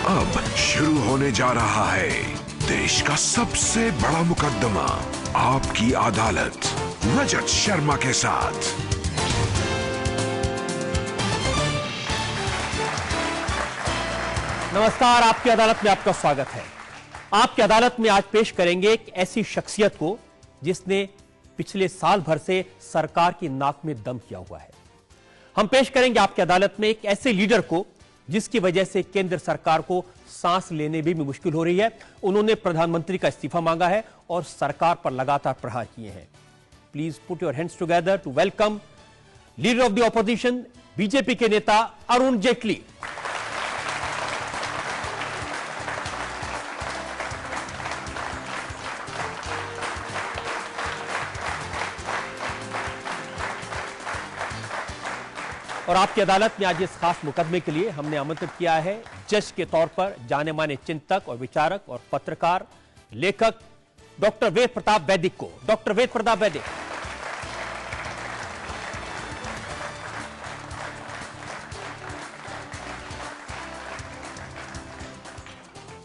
अब शुरू होने जा रहा है देश का सबसे बड़ा मुकदमा, आपकी अदालत, रजत शर्मा के साथ। नमस्कार, आपकी अदालत में आपका स्वागत है। आपकी अदालत में आज पेश करेंगे एक ऐसी शख्सियत को जिसने पिछले साल भर से सरकार की नाक में दम किया हुआ है। हम पेश करेंगे आपकी अदालत में एक ऐसे लीडर को जिसकी वजह से केंद्र सरकार को सांस लेने भी मुश्किल हो रही है। उन्होंने प्रधानमंत्री का इस्तीफा मांगा है और सरकार पर लगातार प्रहार किए हैं। Please put your hands together to welcome leader of the opposition, BJP के नेता अरुण जेटली। और आपकी अदालत में आज इस खास मुकदमे के लिए हमने आमंत्रित किया है जज के तौर पर जाने माने चिंतक और विचारक और पत्रकार, लेखक डॉक्टर वेद प्रताप वैदिक को। डॉक्टर वेद प्रताप वैदिक।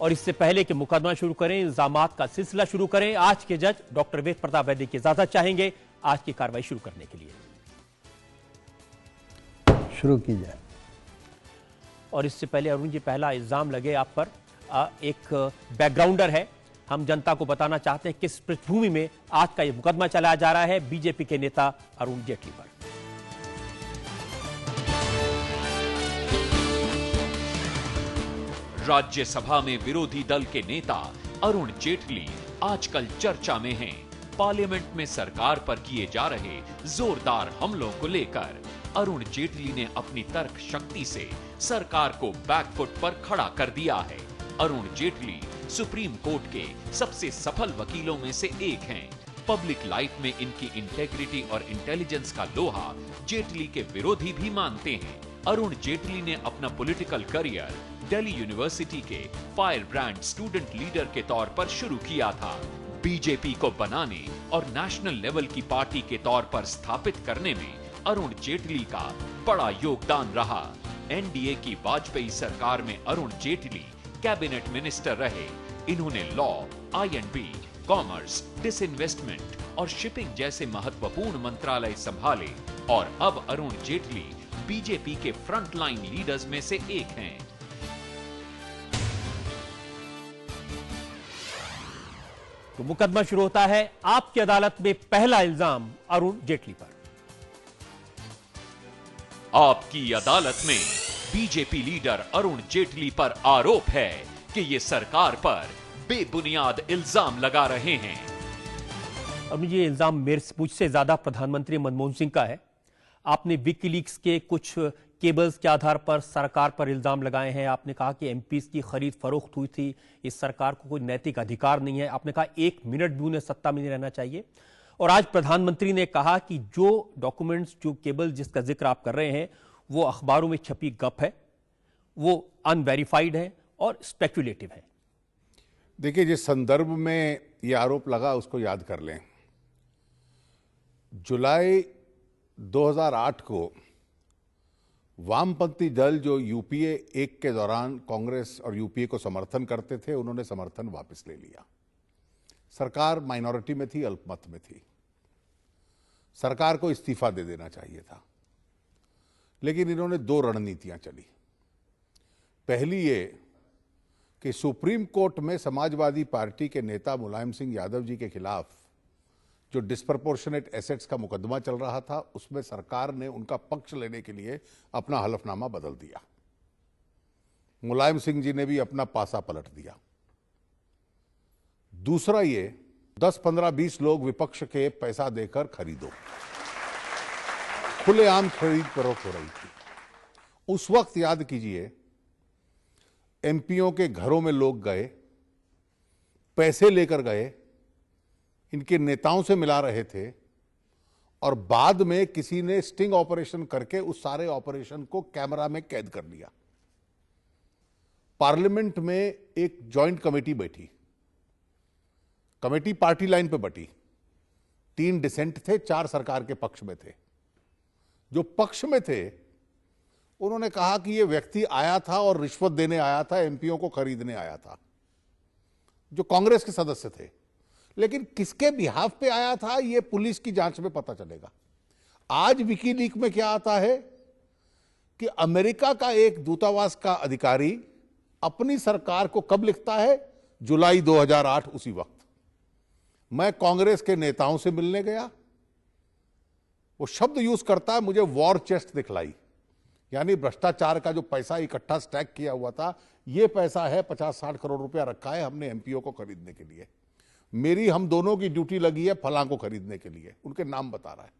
और इससे पहले कि मुकदमा शुरू करें, इल्जामात का सिलसिला शुरू करें, आज के जज डॉक्टर वेद प्रताप वैदिक की इजाजत चाहेंगे आज की कार्रवाई शुरू करने के लिए। शुरू की जाए। और इससे पहले अरुण जी, पहला इल्जाम लगे आप पर, एक बैकग्राउंडर है, हम जनता को बताना चाहते हैं किस पृष्ठभूमि में आज का ये मुकदमा चलाया जा रहा है बीजेपी के नेता अरुण जेटली पर। राज्यसभा में विरोधी दल के नेता अरुण जेटली आजकल चर्चा में हैं। पार्लियामेंट में सरकार पर किए जा रहे जोरदार हमलों को लेकर अरुण जेटली ने अपनी तर्क शक्ति से सरकार को बैकफुट पर खड़ा कर दिया है। अरुण जेटली सुप्रीम कोर्ट के सबसे सफल वकीलों में से एक हैं। पब्लिक लाइफ में इनकी इंटेग्रिटी और इंटेलिजेंस का लोहा जेटली के विरोधी भी मानते हैं। अरुण जेटली ने अपना पॉलिटिकल करियर दिल्ली यूनिवर्सिटी के फायर ब्रांड स्टूडेंट लीडर के तौर पर शुरू किया था। बीजेपी को बनाने और नेशनल लेवल की पार्टी के तौर पर स्थापित करने में अरुण जेटली का बड़ा योगदान रहा। एनडीए की वाजपेयी सरकार में अरुण जेटली कैबिनेट मिनिस्टर रहे। इन्होंने लॉ, आईएंडबी, कॉमर्स, डिसइन्वेस्टमेंट और शिपिंग जैसे महत्वपूर्ण मंत्रालय संभाले और अब अरुण जेटली बीजेपी के फ्रंटलाइन लीडर्स में से एक हैं। तो मुकदमा शुरू होता है। आपकी अदालत में पहला इल्जाम अरुण जेटली पर। आपकी अदालत में बीजेपी लीडर अरुण जेटली पर आरोप है कि ये सरकार पर बेबुनियाद इल्जाम लगा रहे हैं। अब ये इल्जाम मुझसे ज्यादा प्रधानमंत्री मनमोहन सिंह का है। आपने विकीलीक्स के कुछ केबल्स के आधार पर सरकार पर इल्जाम लगाए हैं। आपने कहा कि एमपीज की खरीद फरोख्त हुई थी, इस सरकार को कोई नैतिक अधिकार नहीं है। आपने कहा एक मिनट भी उन्हें सत्ता में नहीं रहना चाहिए। और आज प्रधानमंत्री ने कहा कि जो डॉक्यूमेंट्स, जो केबल जिसका जिक्र आप कर रहे हैं, वो अखबारों में छपी गप है, वो अनवेरिफाइड है और स्पेक्युलेटिव है। देखिए, जिस संदर्भ में ये आरोप लगा उसको याद कर लें। जुलाई 2008 को वामपंथी दल जो यूपीए 1 के दौरान कांग्रेस और यूपीए को समर्थन करते थे, उन्होंने समर्थन वापस ले लिया। सरकार माइनॉरिटी में थी, अल्पमत में थी। सरकार को इस्तीफा दे देना चाहिए था, लेकिन इन्होंने 2 रणनीतियां चली। पहली ये कि सुप्रीम कोर्ट में समाजवादी पार्टी के नेता मुलायम सिंह यादव जी के खिलाफ जो डिस्प्रपोर्शनेट एसेट्स का मुकदमा चल रहा था, उसमें सरकार ने उनका पक्ष लेने के लिए अपना हलफनामा बदल दिया। मुलायम सिंह जी ने भी अपना पासा पलट दिया। दूसरा ये 10, 15, 20 लोग विपक्ष के पैसा देकर खरीदो, खुलेआम खरीद फरोख्त हो रही थी। उस वक्त याद कीजिए, एमपीओ के घरों में लोग गए, पैसे लेकर गए, इनके नेताओं से मिला रहे थे और बाद में किसी ने स्टिंग ऑपरेशन करके उस सारे ऑपरेशन को कैमरा में कैद कर लिया। पार्लियामेंट में एक जॉइंट कमेटी बैठी। कमेटी पार्टी लाइन पे बटी। 3 डिसेंट थे, 4 सरकार के पक्ष में थे। जो पक्ष में थे उन्होंने कहा कि ये व्यक्ति आया था और रिश्वत देने आया था, एमपीओ को खरीदने आया था, जो कांग्रेस के सदस्य थे। लेकिन किसके बिहाफ पे आया था ये पुलिस की जांच में पता चलेगा। आज विकीलीक में क्या आता है कि अमेरिका का एक दूतावास का अधिकारी अपनी सरकार को कब लिखता है? जुलाई 2008। उसी वक्त मैं कांग्रेस के नेताओं से मिलने गया, वो शब्द यूज करता है, मुझे वॉर चेस्ट दिखलाई, यानी भ्रष्टाचार का जो पैसा इकट्ठा स्टैक किया हुआ था, ये पैसा है 50-60 करोड़ रुपया रखा है हमने एमपीओ को खरीदने के लिए, हम दोनों की ड्यूटी लगी है फलां को खरीदने के लिए, उनके नाम बता रहा है।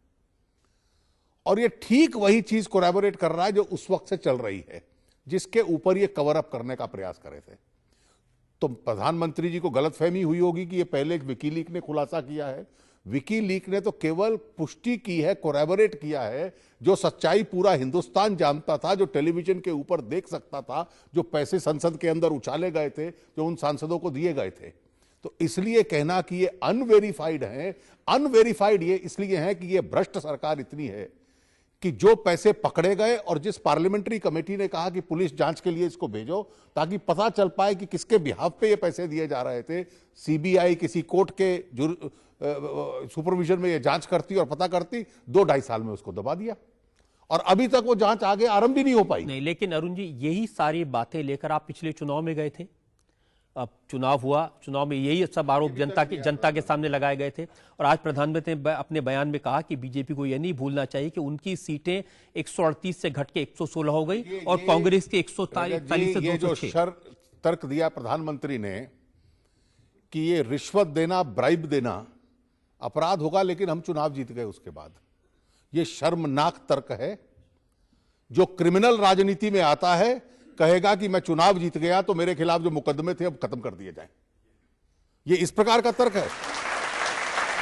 और ये ठीक वही चीज कोलैबोरेट कर रहा है जो उस वक्त से चल रही है, जिसके ऊपर ये कवर अप करने का प्रयास करे थे। तो प्रधानमंत्री जी को गलतफहमी हुई होगी कि ये पहले एक विकीलीक ने खुलासा किया है। विकीलीक ने तो केवल पुष्टि की है, कोलैबोरेट किया है, जो सच्चाई पूरा हिंदुस्तान जानता था, जो टेलीविजन के ऊपर देख सकता था, जो पैसे संसद के अंदर उछाले गए थे, जो उन सांसदों को दिए गए थे। तो इसलिए कहना कि ये अनवेरिफाइड है, अनवेरिफाइड ये इसलिए है कि ये भ्रष्ट सरकार इतनी है कि जो पैसे पकड़े गए और जिस पार्लियामेंट्री कमेटी ने कहा कि पुलिस जांच के लिए इसको भेजो ताकि पता चल पाए कि किसके बिहाफ पे ये पैसे दिए जा रहे थे, सीबीआई किसी कोर्ट के सुपरविजन में ये जांच करती और पता करती, 2-2.5 साल में उसको दबा दिया और अभी तक वो जांच आगे आरंभ भी नहीं हो पाई। नहीं, लेकिन अरुण जी यही सारी बातें लेकर आप पिछले चुनाव में गए थे। अब चुनाव हुआ, चुनाव में यही सब आरोप जनता के सामने लगाए गए थे और आज प्रधानमंत्री ने अपने बयान में कहा कि बीजेपी को यह नहीं भूलना चाहिए कि उनकी सीटें 138 से घट के 116 हो गई और कांग्रेस के 143 से 206। जो तर्क दिया प्रधानमंत्री ने कि ये रिश्वत देना, ब्राइब देना अपराध होगा, लेकिन हम चुनाव जीत गए उसके बाद, ये शर्मनाक तर्क है। जो क्रिमिनल राजनीति में आता है कहेगा कि मैं चुनाव जीत गया तो मेरे खिलाफ जो मुकदमे थे अब खत्म कर दिए जाएं। ये इस प्रकार का तर्क है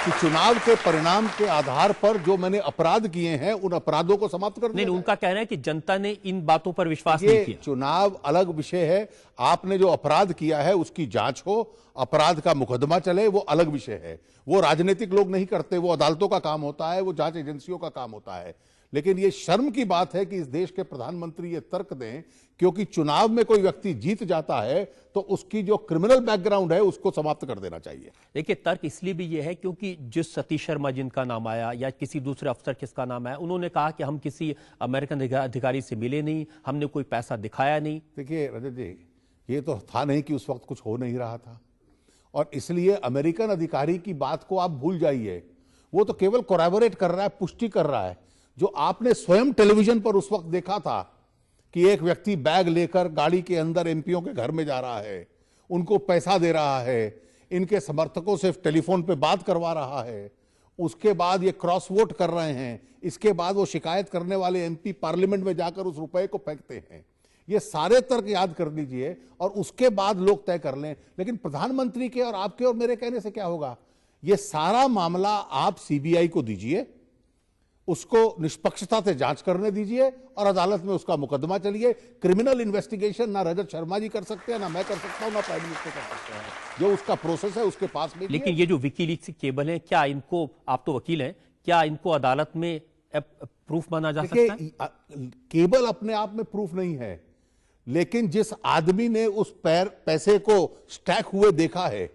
कि चुनाव के परिणाम के आधार पर जो मैंने अपराध किए हैं उन अपराधों को समाप्त कर दिया। नहीं, उनका कहना है कि जनता ने इन बातों पर विश्वास नहीं किया। चुनाव अलग विषय है, आपने जो अपराध किया है उसकी जांच हो, अपराध का मुकदमा चले, वो अलग विषय है। वो राजनीतिक लोग नहीं करते, वो अदालतों का काम होता है, वो जांच एजेंसियों का काम होता है। लेकिन ये शर्म की बात है कि इस देश के प्रधानमंत्री ये तर्क दें, क्योंकि चुनाव में कोई व्यक्ति जीत जाता है तो उसकी जो क्रिमिनल बैकग्राउंड है उसको समाप्त कर देना चाहिए। देखिए, तर्क इसलिए भी ये है क्योंकि जिस सतीश शर्मा जिनका नाम आया या किसी दूसरे अफसर किसका नाम आया, उन्होंने कहा कि हम किसी अमेरिकन अधिकारी से मिले नहीं, हमने कोई पैसा दिखाया नहीं। देखिए रजत जी, ये तो था नहीं कि उस वक्त कुछ हो नहीं रहा था, और इसलिए अमेरिकन अधिकारी की बात को आप भूल जाइए। वो तो केवल कोलैबोरेट कर रहा है, पुष्टि कर रहा है। जो आपने स्वयं टेलीविजन पर उस वक्त देखा था कि एक व्यक्ति बैग लेकर गाड़ी के अंदर एमपीओ के घर में जा रहा है, उनको पैसा दे रहा है, इनके समर्थकों से टेलीफोन पे बात करवा रहा है, उसके बाद ये क्रॉस वोट कर रहे हैं, इसके बाद वो शिकायत करने वाले एमपी पार्लियामेंट में जाकर उस रुपए को फेंकते हैं। ये सारे तर्क याद कर लीजिए और उसके बाद लोग तय कर लें। लेकिन प्रधानमंत्री के और आपके और मेरे कहने से क्या होगा? ये सारा मामला आप सीबीआई को दीजिए, उसको निष्पक्षता से जांच करने दीजिए और अदालत में उसका मुकदमा चलिए। क्रिमिनल इन्वेस्टिगेशन ना रजत शर्मा जी कर सकते हैं, ना मैं कर सकता हूं, ना प्राइम मिनिस्टर कर सकते हैं। जो उसका प्रोसेस है उसके पास में। लेकिन ये जो विकीलीक्स की केबल है, क्या इनको, आप तो वकील हैं, क्या इनको अदालत में प्रूफ माना जा सकता है? केबल अपने आप में प्रूफ नहीं है, लेकिन जिस आदमी ने उस पैसे को स्टैक हुए देखा है,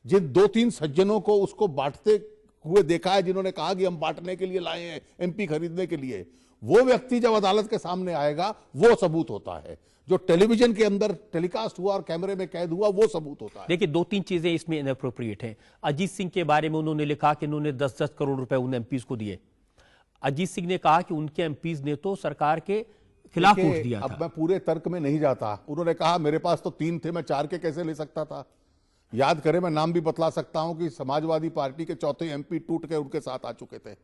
जिन 2-3 सज्जनों को उसको बांटते हुए देखा है, जिन्होंने कहा कि हम बांटने के लिए लाए हैं, एमपी खरीदने के लिए, वो व्यक्ति जब अदालत के सामने आएगा वो सबूत होता है। जो टेलीविजन के अंदर टेलीकास्ट हुआ और कैमरे में कैद हुआ वो सबूत होता है। देखिए, 2-3 चीजें इसमें इनएप्रोप्रिएट हैं। अजीत सिंह के बारे में उन्होंने लिखा कि उन्होंने 10-10 करोड़ रुपए उन एमपीज को दिए। अजीत सिंह ने कहा कि उनके एमपीज ने तो सरकार के खिलाफ वोट दिया था। अब मैं पूरे तर्क में नहीं जाता। उन्होंने कहा मेरे पास तो 3 थे, मैं 4 के कैसे ले सकता था? याद करें, मैं नाम भी बतला सकता हूं कि समाजवादी पार्टी के 4थे एमपी टूट के उनके साथ आ चुके थे।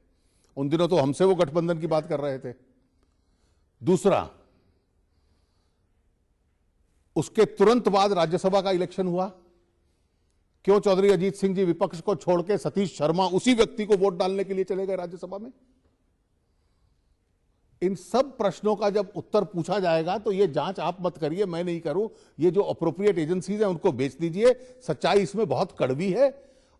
उन दिनों तो हमसे वो गठबंधन की बात कर रहे थे। दूसरा, उसके तुरंत बाद राज्यसभा का इलेक्शन हुआ। क्यों चौधरी अजीत सिंह जी विपक्ष को छोड़ के सतीश शर्मा उसी व्यक्ति को वोट डालने के लिए चले गए राज्यसभा में? इन सब प्रश्नों का जब उत्तर पूछा जाएगा तो ये जांच आप मत करिए, मैं नहीं करूं, ये जो अप्रोप्रिएट एजेंसीज हैं उनको बेच दीजिए। सच्चाई इसमें बहुत कड़वी है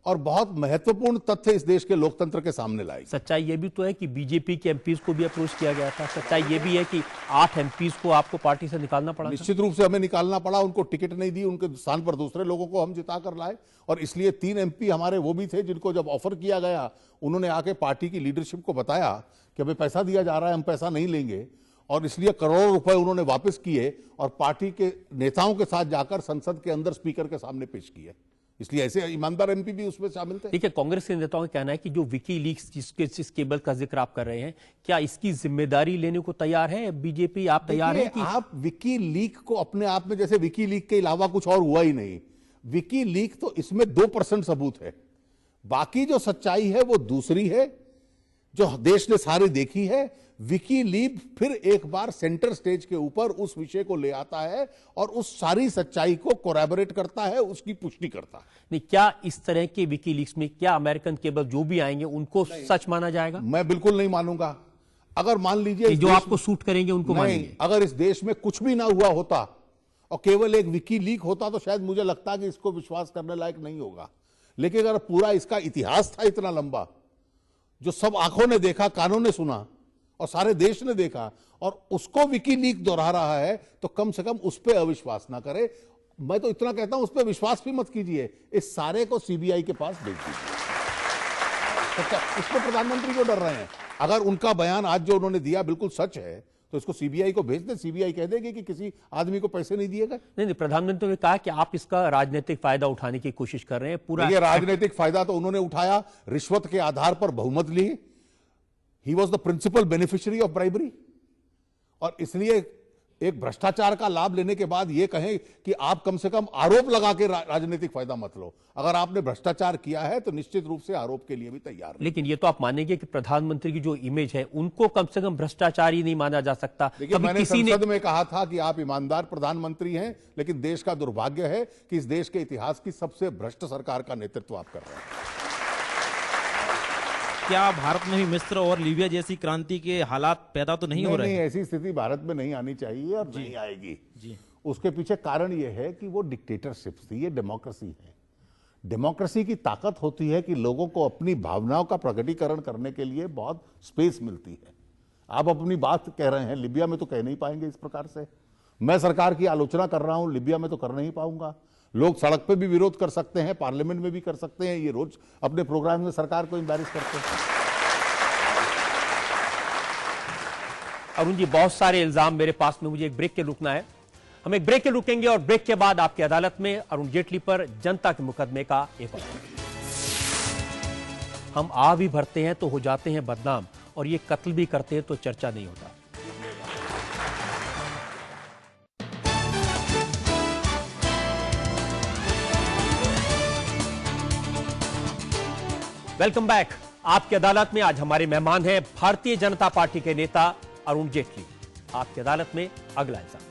और बहुत महत्वपूर्ण तथ्य इस देश के लोकतंत्र के सामने लाएगी। सच्चाई ये भी तो है कि बीजेपी के एमपीज को भी अप्रोच किया गया था। सच्चाई ये भी है कि 8 एमपीज को आपको पार्टी से निकालना पड़ा। निश्चित रूप से हमें निकालना पड़ा, उनको टिकट नहीं दी, उनके स्थान पर दूसरे लोगों को हम जिता कर लाए। और इसलिए 3 एमपी हमारे वो भी थे जिनको जब ऑफर किया गया उन्होंने आके पार्टी की लीडरशिप को बताया कि हमें पैसा दिया जा रहा है, हम पैसा नहीं लेंगे, और इसलिए करोड़ों रुपए उन्होंने वापस किए और पार्टी के नेताओं के साथ जाकर संसद के अंदर स्पीकर के सामने पेश किए। इसलिए ऐसे ईमानदार एमपी भी उसमें शामिल थे। ठीक है, कांग्रेस के नेताओं का कहना है कि जो विकीलीक्स जिस केबल का जिक्र आप कर रहे हैं, क्या इसकी जिम्मेदारी लेने को तैयार है बीजेपी? आप तैयार हैं कि आप विकीलीक को अपने आप में, जैसे विकीलीक के अलावा कुछ और हुआ ही नहीं, विकीलीक तो इसमें 2% सबूत है, बाकी जो सच्चाई है वो दूसरी है जो देश ने सारी देखी है। विकीलीक फिर एक बार सेंटर स्टेज के ऊपर उस विषय को ले आता है और उस सारी सच्चाई को कोरैबोरेट करता है, उसकी पुष्टि करता है। नहीं, क्या इस तरह के विकीलीक्स में क्या अमेरिकन केबल जो भी आएंगे उनको सच माना जाएगा? मैं बिल्कुल नहीं मानूंगा। अगर मान लीजिए जो आपको सूट करेंगे उनको मानेंगे। अगर इस देश में कुछ भी ना हुआ होता और केवल एक विकीलीक होता तो शायद मुझे लगता है कि इसको विश्वास करने लायक नहीं होगा। लेकिन अगर पूरा इसका इतिहास था इतना लंबा, जो सब आंखों ने देखा, कानों ने सुना और सारे देश ने देखा, और उसको विकीलीक दोहरा रहा है, तो कम से कम उस पर अविश्वास ना करे। मैं तो इतना कहता हूं उस पर विश्वास भी मत कीजिए, इस सारे को सीबीआई के पास भेज दीजिए। इसको प्रधानमंत्री क्यों डर रहे हैं? अगर उनका बयान आज जो उन्होंने दिया बिल्कुल सच है तो इसको सीबीआई को भेज दे। सीबीआई कह देगी कि किसी आदमी को पैसे नहीं दिए गए। नहीं, प्रधानमंत्री ने कहा कि आप इसका राजनीतिक फायदा उठाने की कोशिश कर रहे हैं। पूरा ये राजनीतिक फायदा तो उन्होंने उठाया, रिश्वत के आधार पर बहुमत ली। He was the principal beneficiary of bribery, और इसलिए एक भ्रष्टाचार का लाभ लेने के बाद ये कहें कि आप कम से कम आरोप लगा के राजनीतिक फायदा मत लो। अगर आपने भ्रष्टाचार किया है तो निश्चित रूप से आरोप के लिए भी तैयार है। लेकिन ये तो आप मानेंगे कि प्रधानमंत्री की जो इमेज है उनको कम से कम भ्रष्टाचारी नहीं माना जा सकता। देखिए, मैंने संसद में कहा था कि आप ईमानदार प्रधानमंत्री हैं, लेकिन देश का दुर्भाग्य है कि इस देश के इतिहास की सबसे भ्रष्ट सरकार का नेतृत्व आप कर रहे हैं। क्या भारत में भी मिस्र और लीबिया जैसी क्रांति के हालात पैदा तो नहीं हो रहे? नहीं, ऐसी स्थिति भारत में नहीं आनी चाहिए और नहीं आएगी जी। उसके पीछे कारण यह है कि वो डिक्टेटरशिप थी, ये डेमोक्रेसी है। डेमोक्रेसी की ताकत होती है कि लोगों को अपनी भावनाओं का प्रकटीकरण करने के लिए बहुत स्पेस मिलती है। आप अपनी बात कह रहे हैं, लिबिया में तो कह नहीं पाएंगे इस प्रकार से। मैं सरकार की आलोचना कर रहा हूं, लिबिया में तो कर नहीं पाऊंगा। लोग सड़क पे भी विरोध कर सकते हैं, पार्लियामेंट में भी कर सकते हैं, ये रोज अपने प्रोग्राम में सरकार को एम्बैरेस करते हैं। अरुण जी, बहुत सारे इल्जाम मेरे पास में, मुझे एक ब्रेक के रुकना है। हम एक ब्रेक के रुकेंगे और ब्रेक के बाद आपकी अदालत में अरुण जेटली पर जनता के मुकदमे का एक और हम आ भी भरते हैं तो हो जाते हैं बदनाम, और ये कत्ल भी करते हैं तो चर्चा नहीं होता। Welcome back. आपकी अदालत में आज हमारे मेहमान हैं भारतीय जनता पार्टी के नेता अरुण जेटली। आपकी अदालत में अगला इल्जाम।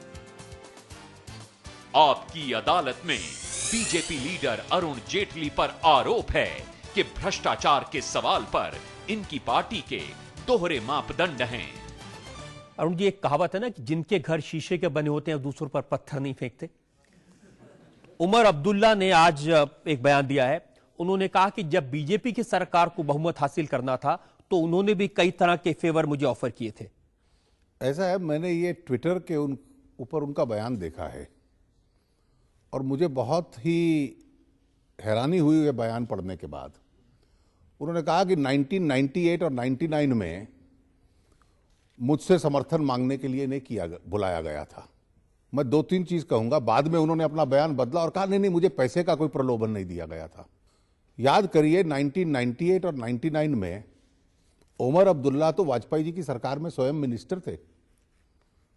आपकी अदालत में बीजेपी लीडर अरुण जेटली पर आरोप है कि भ्रष्टाचार के सवाल पर इनकी पार्टी के दोहरे मापदंड हैं। अरुण जी, एक कहावत है ना कि जिनके घर शीशे के बने होते हैं दूसरों पर पत्थर नहीं फेंकते। उमर अब्दुल्ला ने आज एक बयान दिया है। उन्होंने कहा कि जब बीजेपी की सरकार को बहुमत हासिल करना था तो उन्होंने भी कई तरह के फेवर मुझे ऑफर किए थे। ऐसा है, मैंने ये ट्विटर के ऊपर उनका बयान देखा है और मुझे बहुत ही हैरानी हुई ये बयान पढ़ने के बाद। उन्होंने कहा कि 1998 और 99 में मुझसे समर्थन मांगने के लिए नहीं बुलाया गया था। मैं 2-3 चीज कहूंगा, बाद में उन्होंने अपना बयान बदला और कहा नहीं, मुझे पैसे का कोई प्रलोभन नहीं दिया गया था। याद करिए, 1998 और 99 में उमर अब्दुल्ला तो वाजपेयी जी की सरकार में स्वयं मिनिस्टर थे।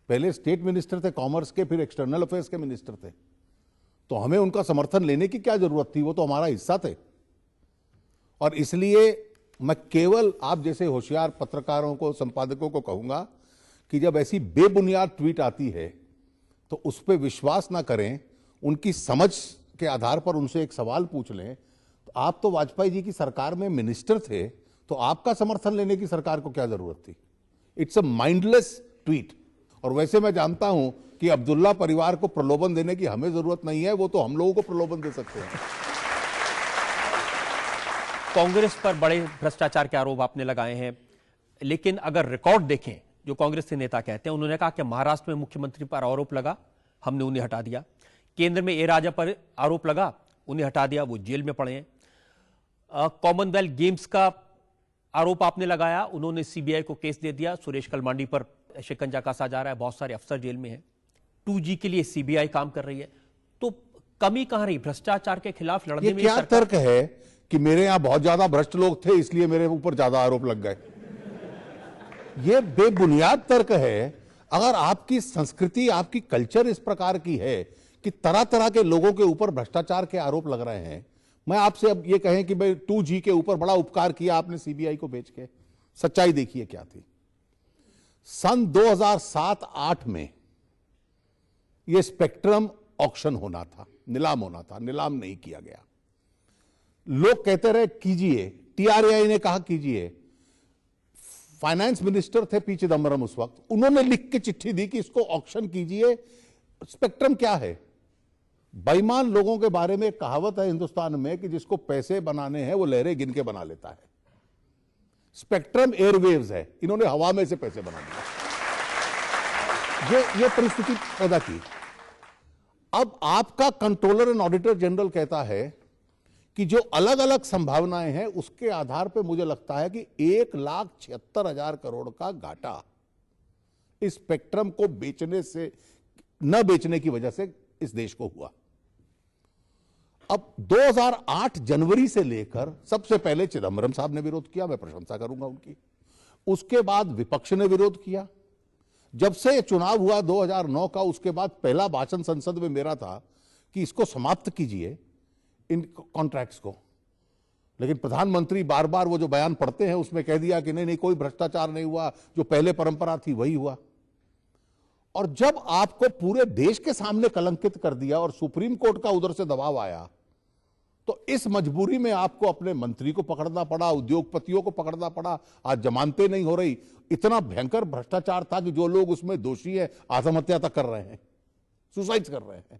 पहले स्टेट मिनिस्टर थे कॉमर्स के, फिर एक्सटर्नल अफेयर्स के मिनिस्टर थे। तो हमें उनका समर्थन लेने की क्या जरूरत थी? वो तो हमारा हिस्सा थे। और इसलिए मैं केवल आप जैसे होशियार पत्रकारों को, संपादकों को कहूंगा कि जब ऐसी बेबुनियाद ट्वीट आती है तो उस पर विश्वास ना करें। उनकी समझ के आधार पर उनसे एक सवाल पूछ लें। तो आप तो वाजपेयी जी की सरकार में मिनिस्टर थे, तो आपका समर्थन लेने की सरकार को क्या जरूरत थी? It's a mindless tweet. और वैसे मैं जानता हूं कि अब्दुल्ला परिवार को प्रलोभन देने की हमें जरूरत नहीं है, वो तो हम लोगों को प्रलोभन दे सकते हैं। कांग्रेस पर बड़े भ्रष्टाचार के आरोप आपने लगाए हैं, लेकिन अगर रिकॉर्ड देखें, जो कांग्रेस के नेता कहते हैं, उन्होंने कहा कि महाराष्ट्र में मुख्यमंत्री पर आरोप लगा, हमने उन्हें हटा दिया। केंद्र में ए राजा पर आरोप लगा, उन्हें हटा दिया, वो जेल में पड़े हैं। कॉमनवेल्थ गेम्स का आरोप आपने लगाया, उन्होंने सीबीआई को केस दे दिया। सुरेश कलमाडी पर शिकंजा कसा जा रहा है, बहुत सारे अफसर जेल में हैं। 2G के लिए सीबीआई काम कर रही है, तो कमी कहां रही भ्रष्टाचार के खिलाफ लड़ने में? क्या तर्क है कि मेरे यहां बहुत ज्यादा भ्रष्ट लोग थे इसलिए मेरे ऊपर ज्यादा आरोप लग गए? यह बेबुनियाद तर्क है। अगर आपकी संस्कृति, आपकी कल्चर इस प्रकार की है कि तरह तरह के लोगों के ऊपर भ्रष्टाचार के आरोप लग रहे हैं, मैं आपसे अब ये कहें कि भाई 2G के ऊपर बड़ा उपकार किया आपने सीबीआई को भेज के, सच्चाई देखिए क्या थी। सन 2007-8 में यह स्पेक्ट्रम ऑक्शन होना था, नीलाम होना था, नीलाम नहीं किया गया। लोग कहते रहे कीजिए, TRAI ने कहा कीजिए। फाइनेंस मिनिस्टर थे पी चिदम्बरम उस वक्त, उन्होंने लिख के चिट्ठी दी कि इसको ऑक्शन कीजिए। स्पेक्ट्रम क्या है? बेईमान लोगों के बारे में एक कहावत है हिंदुस्तान में कि जिसको पैसे बनाने हैं वो लहरें गिन के बना लेता है। स्पेक्ट्रम एयरवेव्स है, इन्होंने हवा में से पैसे बना दिए। ये परिस्थिति पैदा की। अब आपका कंट्रोलर एंड ऑडिटर जनरल कहता है कि जो अलग अलग संभावनाएं हैं उसके आधार पर मुझे लगता है कि 1,76,000 करोड़ का घाटा इस स्पेक्ट्रम को बेचने से, न बेचने की वजह से इस देश को हुआ। अब 2008 जनवरी से लेकर सबसे पहले चिदम्बरम साहब ने विरोध किया, मैं प्रशंसा करूंगा उनकी। उसके बाद विपक्ष ने विरोध किया। जब से चुनाव हुआ 2009 का, उसके बाद पहला भाषण संसद में मेरा था कि इसको समाप्त कीजिए इन कॉन्ट्रैक्ट्स को। लेकिन प्रधानमंत्री बार बार वो जो बयान पढ़ते हैं उसमें कह दिया कि नहीं कोई भ्रष्टाचार नहीं हुआ, जो पहले परंपरा थी वही हुआ। और जब आपको पूरे देश के सामने कलंकित कर दिया और सुप्रीम कोर्ट का उधर से दबाव आया, तो इस मजबूरी में आपको अपने मंत्री को पकड़ना पड़ा, उद्योगपतियों को पकड़ना पड़ा। आज जमानतें नहीं हो रही। इतना भयंकर भ्रष्टाचार था कि जो लोग उसमें दोषी है आत्महत्या तक कर रहे हैं, सुसाइड कर रहे हैं।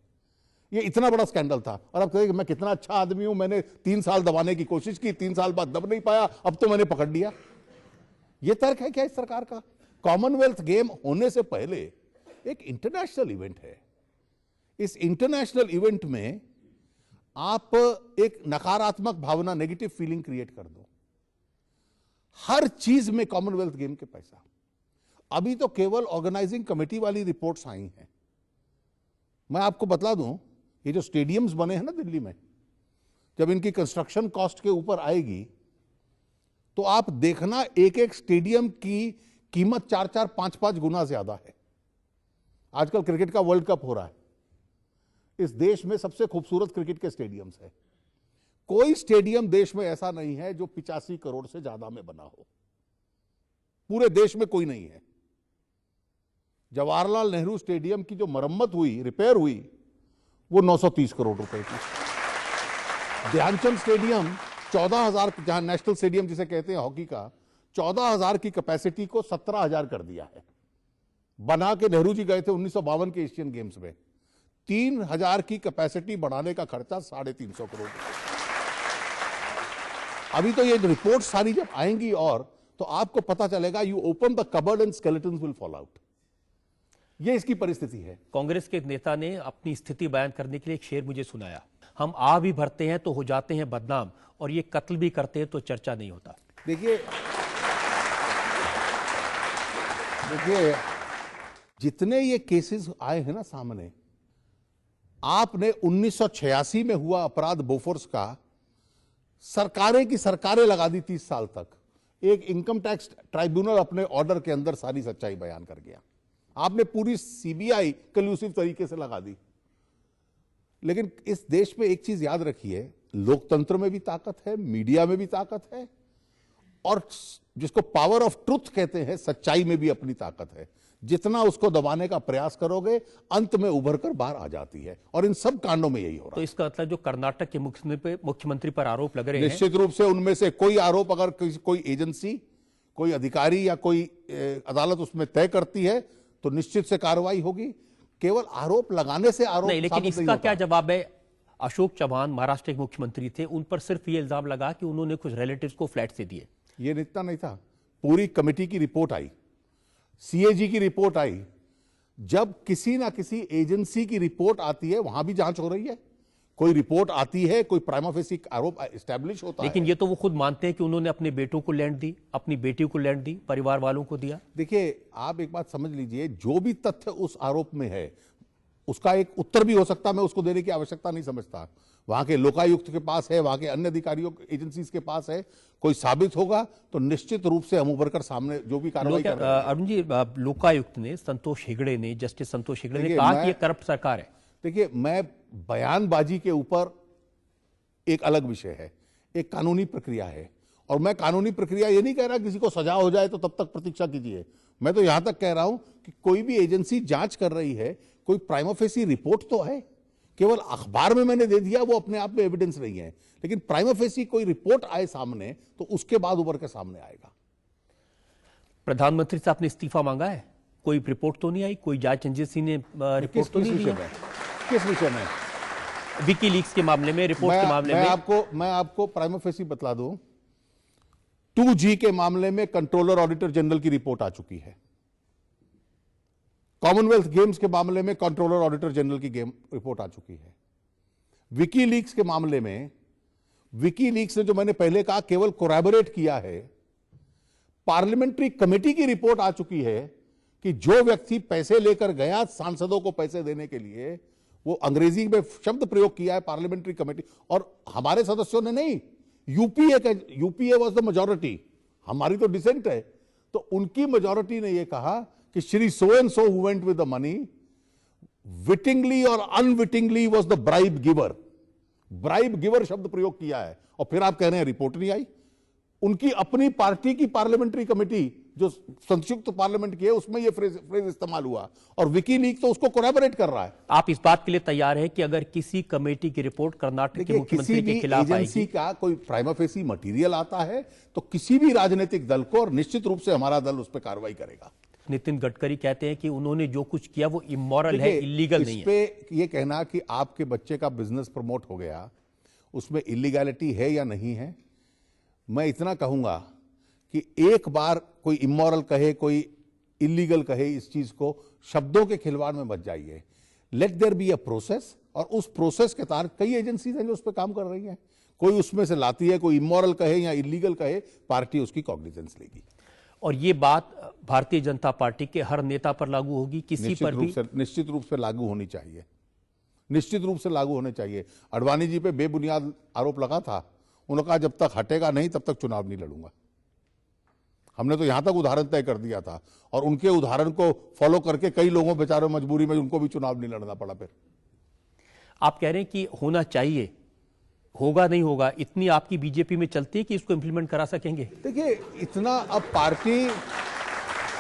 ये इतना बड़ा स्कैंडल था। और अब कहें कि मैं कितना अच्छा आदमी हूं, मैंने 3 साल दबाने की कोशिश की, 3 साल बाद दब नहीं पाया, अब तो मैंने पकड़ लिया। यह तर्क है क्या इस सरकार का? कॉमनवेल्थ गेम होने से पहले एक इंटरनेशनल इवेंट है। इस इंटरनेशनल इवेंट में आप एक नकारात्मक भावना, नेगेटिव फीलिंग क्रिएट कर दो। हर चीज में कॉमनवेल्थ गेम के पैसा। अभी तो केवल ऑर्गेनाइजिंग कमेटी वाली रिपोर्ट्स आई हैं। मैं आपको बता दूं, ये जो स्टेडियम्स बने हैं ना दिल्ली में, जब इनकी कंस्ट्रक्शन कॉस्ट के ऊपर आएगी तो आप देखना एक एक स्टेडियम की कीमत 4-4, 5-5 गुना ज्यादा है। आजकल क्रिकेट का वर्ल्ड कप हो रहा है, इस देश में सबसे खूबसूरत क्रिकेट के स्टेडियम्स है। कोई स्टेडियम देश में ऐसा नहीं है जो 85 करोड़ से ज्यादा में बना हो, पूरे देश में कोई नहीं है। जवाहरलाल नेहरू स्टेडियम की जो मरम्मत हुई, रिपेयर हुई, वो 930 करोड़ रुपए की। ध्यानचंद स्टेडियम 14,000, जहां नेशनल स्टेडियम जिसे कहते हैं हॉकी का, 14,000 की कैपेसिटी को 17,000 कर दिया है। बना के नेहरू जी गए थे 1952 के एशियन गेम्स में। 3,000 की कैपेसिटी बढ़ाने का खर्चा 350 करोड़। अभी तो ये रिपोर्ट सारी जब आएंगी और तो आपको पता चलेगा, you open the cupboard and skeletons will fall out. ये इसकी परिस्थिति है। कांग्रेस के एक नेता ने अपनी स्थिति बयान करने के लिए एक शेर मुझे सुनाया, हम आ भी भरते हैं तो हो जाते हैं बदनाम, और ये कत्ल भी करते हैं तो चर्चा नहीं होता। देखिए जितने ये केसेस आए हैं ना सामने, आपने 1986 में हुआ अपराध बोफोर्स का, सरकारें की सरकारें लगा दी 30 साल तक। एक इनकम टैक्स ट्राइब्यूनल अपने ऑर्डर के अंदर सारी सच्चाई बयान कर गया। आपने पूरी सीबीआई कल्यूसिव तरीके से लगा दी। लेकिन इस देश में एक चीज याद रखिए, लोकतंत्र में भी ताकत है, मीडिया में भी ताकत है, और जिसको पावर ऑफ ट्रुथ कहते हैं, सच्चाई में भी अपनी ताकत है। जितना उसको दबाने का प्रयास करोगे, अंत में उभर कर बाहर आ जाती है। और इन सब कांडों में यही हो रहा है। तो इसका मतलब जो कर्नाटक के मुख्यमंत्री पर आरोप लग रहे हैं, निश्चित रूप से उनमें से कोई आरोप अगर कोई एजेंसी, कोई अधिकारी या कोई अदालत उसमें तय करती है तो निश्चित से कार्रवाई होगी। केवल आरोप लगाने से आरोप नहीं, लेकिन इसका क्या जवाब है? अशोक चव्हाण महाराष्ट्र के मुख्यमंत्री थे, उन पर सिर्फ ये इल्जाम लगा कि उन्होंने कुछ रिलेटिव्स को फ्लैट से दिए। ये इतना नहीं था, पूरी कमेटी की रिपोर्ट आई, सीएजी की रिपोर्ट आई। जब किसी ना किसी एजेंसी की रिपोर्ट आती है, वहां भी जांच हो रही है। कोई रिपोर्ट आती है, कोई प्राइमा फेसी आरोप एस्टैब्लिश होता है। लेकिन ये तो वो खुद मानते हैं कि उन्होंने अपने बेटों को लैंड दी, अपनी बेटी को लैंड दी, परिवार वालों को दिया। देखिए, आप एक बात समझ लीजिए, जो भी तथ्य उस आरोप में है उसका एक उत्तर भी हो सकता है, मैं उसको देने की आवश्यकता नहीं समझता। वहां के लोकायुक्त के पास है, वहां के अन्य अधिकारियों एजेंसीज के पास है, कोई साबित होगा तो निश्चित रूप से हम उभर कर सामने जो भी कार्रवाई कर रहे हैं। अरुण जी, लोकायुक्त ने, संतोष हेगड़े ने, जस्टिस संतोष हेगड़े ने कहा कि ये करप्ट सरकार है। देखिए, मैं बयानबाजी के ऊपर एक अलग विषय है, एक कानूनी प्रक्रिया है, और मैं कानूनी प्रक्रिया ये नहीं कह रहा किसी को सजा हो जाए तो तब तक प्रतीक्षा कीजिए। मैं तो यहां तक कह रहा हूं कि कोई भी एजेंसी जांच कर रही है, कोई प्राइमा फेसी रिपोर्ट तो है। केवल अखबार में मैंने दे दिया, वो अपने आप में एविडेंस नहीं है, लेकिन प्राइमा फेसी कोई रिपोर्ट आए सामने तो उसके बाद उभर के सामने आएगा। प्रधानमंत्री साहब ने इस्तीफा मांगा है, कोई रिपोर्ट तो नहीं आई, कोई जांच एजेंसी ने रिपोर्ट तो नहीं दी? किस विषय में? विकीलीक्स के मामले में, रिपोर्ट के मामले में। मैं आपको प्राइमा फेसी बतला दूं, 2G के मामले में कंट्रोलर ऑडिटर जनरल की रिपोर्ट आ चुकी है। कॉमनवेल्थ गेम्स के मामले में कंट्रोलर ऑडिटर जनरल की रिपोर्ट आ चुकी है। विकीलीक्स के मामले में विकीलीक्स ने, जो मैंने पहले कहा, केवल कोरैबोरेट किया है। पार्लियामेंट्री कमेटी की रिपोर्ट आ चुकी है कि जो व्यक्ति पैसे लेकर गया सांसदों को पैसे देने के लिए, वो अंग्रेजी में शब्द प्रयोग किया है पार्लियामेंट्री कमेटी, और हमारे सदस्यों ने नहीं। यूपीए वाज द मेजॉरिटी, हमारी तो डिसेंट है। तो उनकी मेजॉरिटी ने यह कहा कि Shri so and so who went with the money wittingly और unwittingly was the bribe giver. Bribe giver शब्द प्रयोग किया है, और फिर आप कह रहे हैं रिपोर्ट नहीं आई। उनकी अपनी पार्टी की पार्लियामेंट्री कमेटी जो संयुक्त पार्लियामेंट की है, उसमें यह फ्रेज इस्तेमाल हुआ, और विकीलीक्स तो उसको कोरैबोरेट कर रहा है। आप इस बात के लिए तैयार हैं कि अगर किसी कमेटी की रिपोर्ट कर्नाटक के मुख्यमंत्री के खिलाफ आएगी, एजेंसी का कोई प्राइमा फेसी मटेरियल आता है तो किसी भी राजनीतिक दल को, और निश्चित रूप से हमारा दल उस पर कार्रवाई करेगा। नितिन गडकरी कहते हैं कि उन्होंने जो कुछ किया वो इमोरल है, इलीगल नहीं है। इस पे ये कहना कि आपके बच्चे का बिजनेस प्रमोट हो गया, उसमें इलीगैलिटी है या नहीं है, मैं इतना कहूंगा कि एक बार कोई इमोरल कहे, कोई इलीगल कहे, इस चीज को, शब्दों के खिलवाड़ में मत जाइए। Let there be a process, और उस प्रोसेस के तहत कई एजेंसीज हैं जो उस पर काम कर रही हैं। कोई उसमें से लाती है, कोई इमोरल कहे या इलीगल कहे, पार्टी उसकी कॉग्निजेंस लेगी। और ये बात भारतीय जनता पार्टी के हर नेता पर लागू होगी, किसी पर भी? निश्चित रूप से लागू होनी चाहिए, निश्चित रूप से लागू होने चाहिए। अडवाणी जी पे बेबुनियाद आरोप लगा था, उन्होंने कहा जब तक हटेगा नहीं तब तक चुनाव नहीं लड़ूंगा। हमने तो यहां तक उदाहरण तय कर दिया था, और उनके उदाहरण को फॉलो करके कई लोगों बेचारों मजबूरी में उनको भी चुनाव नहीं लड़ना पड़ा। फिर आप कह रहे हैं कि होना चाहिए, होगा नहीं होगा, इतनी आपकी बीजेपी में चलती है कि इसको इंप्लीमेंट करा सकेंगे? देखिए, इतना अब पार्टी,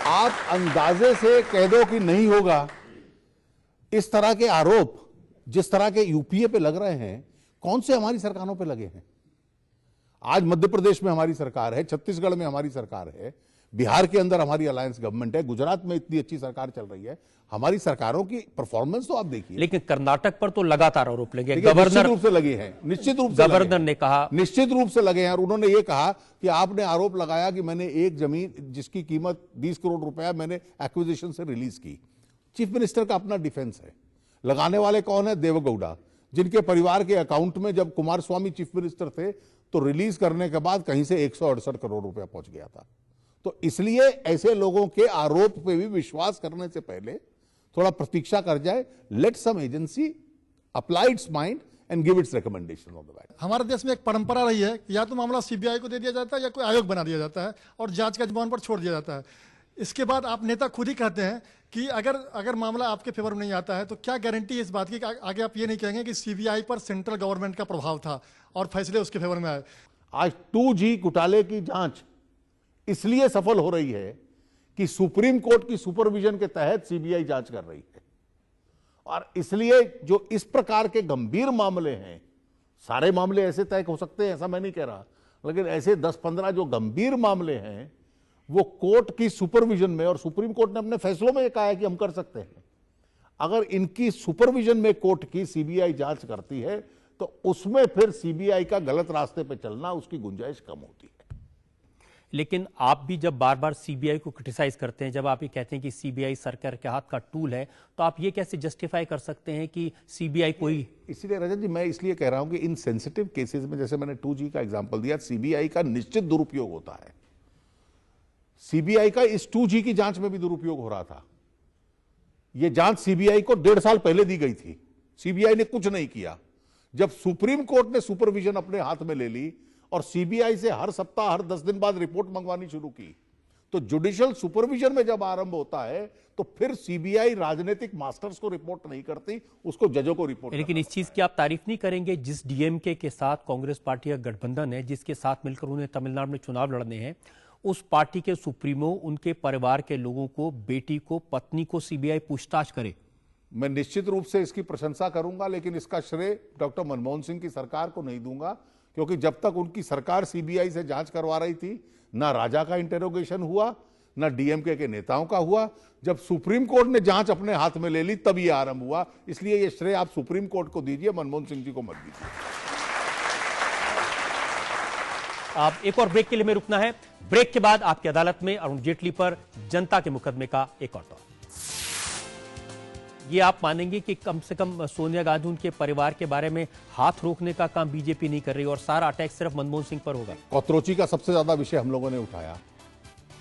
आप अंदाजे से कह दो कि नहीं होगा, इस तरह के आरोप जिस तरह के यूपीए पे लग रहे हैं, कौन से हमारी सरकारों पे लगे हैं? आज मध्य प्रदेश में हमारी सरकार है, छत्तीसगढ़ में हमारी सरकार है, बिहार के अंदर हमारी अलायंस गवर्नमेंट है, गुजरात में इतनी अच्छी सरकार चल रही है। हमारी सरकारों की परफॉर्मेंस तो आप देखिए। लेकिन कर्नाटक पर तो लगातार आरोप लगे, गवर्नर रूप से लगे हैं, निश्चित रूप से गवर्नर ने कहा, निश्चित रूप से लगे हैं, और उन्होंने ये कहा कि आपने आरोप लगाया कि मैंने एक जमीन जिसकी कीमत 20 करोड़ रुपया मैंने एक्विजिशन से रिलीज की। चीफ मिनिस्टर का अपना डिफेंस है। लगाने वाले कौन है? देवेगौड़ा, जिनके परिवार के अकाउंट में जब कुमार स्वामी चीफ मिनिस्टर थे तो रिलीज करने के बाद कहीं से 168 करोड़ रुपया पहुंच गया था। तो इसलिए ऐसे लोगों के आरोप पे भी विश्वास करने से पहले थोड़ा प्रतीक्षा कर जाए। Let some agency apply its mind and give its recommendation on the matter. हमारे देश में एक परंपरा रही है कि या तो मामला सीबीआई को दे दिया जाता है या कोई आयोग बना दिया जाता है और जांच का जुबान पर छोड़ दिया जाता है। इसके बाद आप नेता खुद ही कहते हैं कि अगर मामला आपके फेवर में नहीं आता है तो क्या गारंटी इस बात की कि आगे आप ये नहीं कहेंगे कि सीबीआई पर सेंट्रल गवर्नमेंट का प्रभाव था और फैसले उसके फेवर में आए? आज 2G घोटाले की जांच इसलिए सफल हो रही है कि सुप्रीम कोर्ट की सुपरविजन के तहत सीबीआई जांच कर रही है, और इसलिए जो इस प्रकार के गंभीर मामले हैं, सारे मामले ऐसे तय हो सकते हैं ऐसा मैं नहीं कह रहा, लेकिन ऐसे 10-15 जो गंभीर मामले हैं वो कोर्ट की सुपरविजन में, और सुप्रीम कोर्ट ने अपने फैसलों में कहा है कि हम कर सकते हैं। अगर इनकी सुपरविजन में कोर्ट की सीबीआई जांच करती है तो उसमें फिर सीबीआई का गलत रास्ते पे चलना, उसकी गुंजाइश कम होती है। लेकिन आप भी जब बार बार सीबीआई को क्रिटिसाइज करते हैं, जब आप ये कहते हैं कि सीबीआई सरकार के हाथ का टूल है, तो आप ये कैसे जस्टिफाई कर सकते हैं कि सीबीआई कोई? इसलिए रजत जी, मैं इसलिए कह रहा हूं कि इन सेंसिटिव केसेस में, जैसे मैंने 2G का एग्जांपल दिया, सीबीआई का निश्चित दुरुपयोग होता है। सीबीआई का इस 2G की जांच में भी दुरुपयोग हो रहा था। यह जांच सीबीआई को 1.5 साल पहले दी गई थी, सीबीआई ने कुछ नहीं किया। जब सुप्रीम कोर्ट ने सुपरविजन अपने हाथ में ले ली और सीबीआई से हर सप्ताह, हर 10 दिन बाद रिपोर्ट मंगवानी शुरू की, तो जुडिशियल सुपरविजन में जब आरंभ होता है तो फिर सीबीआई राजनीतिक मास्टर्स को रिपोर्ट नहीं करती, उसको जजों को रिपोर्ट। लेकिन इस चीज की आप तारीफ नहीं करेंगे, जिस डीएमके के साथ कांग्रेस पार्टी का गठबंधन है, जिसके साथ मिलकर उन्हें तमिलनाडु में चुनाव लड़ने हैं, उस पार्टी के सुप्रीमो, उनके परिवार के लोगों को, बेटी को, पत्नी को सीबीआई पूछताछ करे? मैं निश्चित रूप से इसकी प्रशंसा करूंगा, लेकिन इसका श्रेय डॉक्टर मनमोहन सिंह की सरकार को नहीं दूंगा, क्योंकि जब तक उनकी सरकार सीबीआई से जांच करवा रही थी, ना राजा का इंटेरोगेशन हुआ, ना डीएमके के नेताओं का हुआ। जब सुप्रीम कोर्ट ने जांच अपने हाथ में ले ली, तब यह आरंभ हुआ। इसलिए यह श्रेय आप सुप्रीम कोर्ट को दीजिए, मनमोहन सिंह जी को मत दीजिए। आप एक और ब्रेक के लिए हमें रुकना है। ब्रेक के बाद आपकी अदालत में अरुण जेटली पर जनता के मुकदमे का एक और दौर। ये आप मानेंगे कि कम से कम सोनिया गांधी, उनके परिवार के बारे में हाथ रोकने का काम बीजेपी नहीं कर रही और सारा अटैक सिर्फ मनमोहन सिंह पर होगा? कोथरोची का सबसे ज्यादा विषय हम लोगों ने उठाया,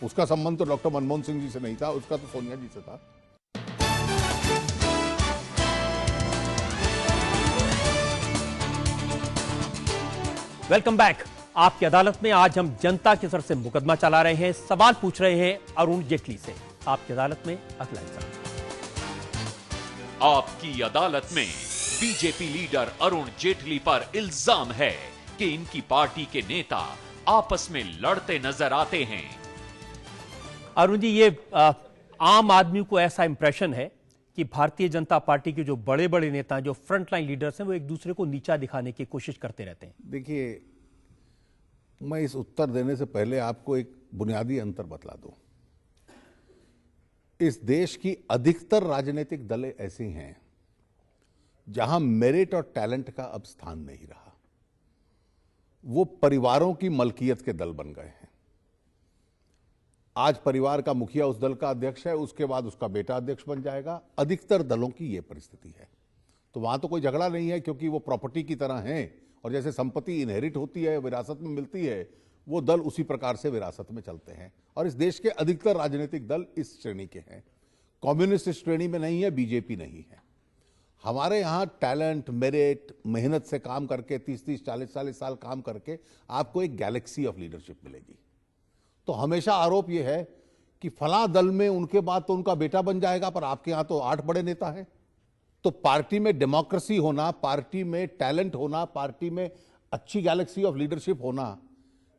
उसका संबंध तो डॉक्टर मनमोहन सिंह जी से नहीं था, उसका तो सोनिया जी से था। Welcome back. आपकी अदालत में आज हम जनता की तरफ से मुकदमा चला रहे हैं, सवाल पूछ रहे हैं अरुण जेटली से। आपकी अदालत में अगला इंसान। आपकी अदालत में बीजेपी लीडर अरुण जेटली पर इल्जाम है कि इनकी पार्टी के नेता आपस में लड़ते नजर आते हैं। अरुण जी, ये आम आदमी को ऐसा इंप्रेशन है कि भारतीय जनता पार्टी के जो बड़े बड़े नेता, जो फ्रंटलाइन लीडर्स हैं, वो एक दूसरे को नीचा दिखाने की कोशिश करते रहते हैं। देखिए, मैं इस उत्तर देने से पहले आपको एक बुनियादी अंतर बतला दूं। इस देश की अधिकतर राजनीतिक दलें ऐसी हैं जहां मेरिट और टैलेंट का अब स्थान नहीं रहा। वो परिवारों की मलकियत के दल बन गए हैं। आज परिवार का मुखिया उस दल का अध्यक्ष है, उसके बाद उसका बेटा अध्यक्ष बन जाएगा। अधिकतर दलों की यह परिस्थिति है। तो वहां तो कोई झगड़ा नहीं है, क्योंकि वो प्रॉपर्टी की तरह हैं, और जैसे संपत्ति इनहेरिट होती है, विरासत में मिलती है, वो दल उसी प्रकार से विरासत में चलते हैं। और इस देश के अधिकतर राजनीतिक दल इस श्रेणी के हैं। कम्युनिस्ट इस श्रेणी में नहीं है, बीजेपी नहीं है। हमारे यहाँ टैलेंट, मेरिट, मेहनत से काम करके 30-30, 40-40 साल काम करके आपको एक गैलेक्सी ऑफ लीडरशिप मिलेगी। तो हमेशा आरोप यह है कि फलां दल में उनके बाद तो उनका बेटा बन जाएगा, पर आपके यहाँ तो 8 बड़े नेता हैं। तो पार्टी में डेमोक्रेसी होना, पार्टी में टैलेंट होना, पार्टी में अच्छी गैलेक्सी ऑफ लीडरशिप होना,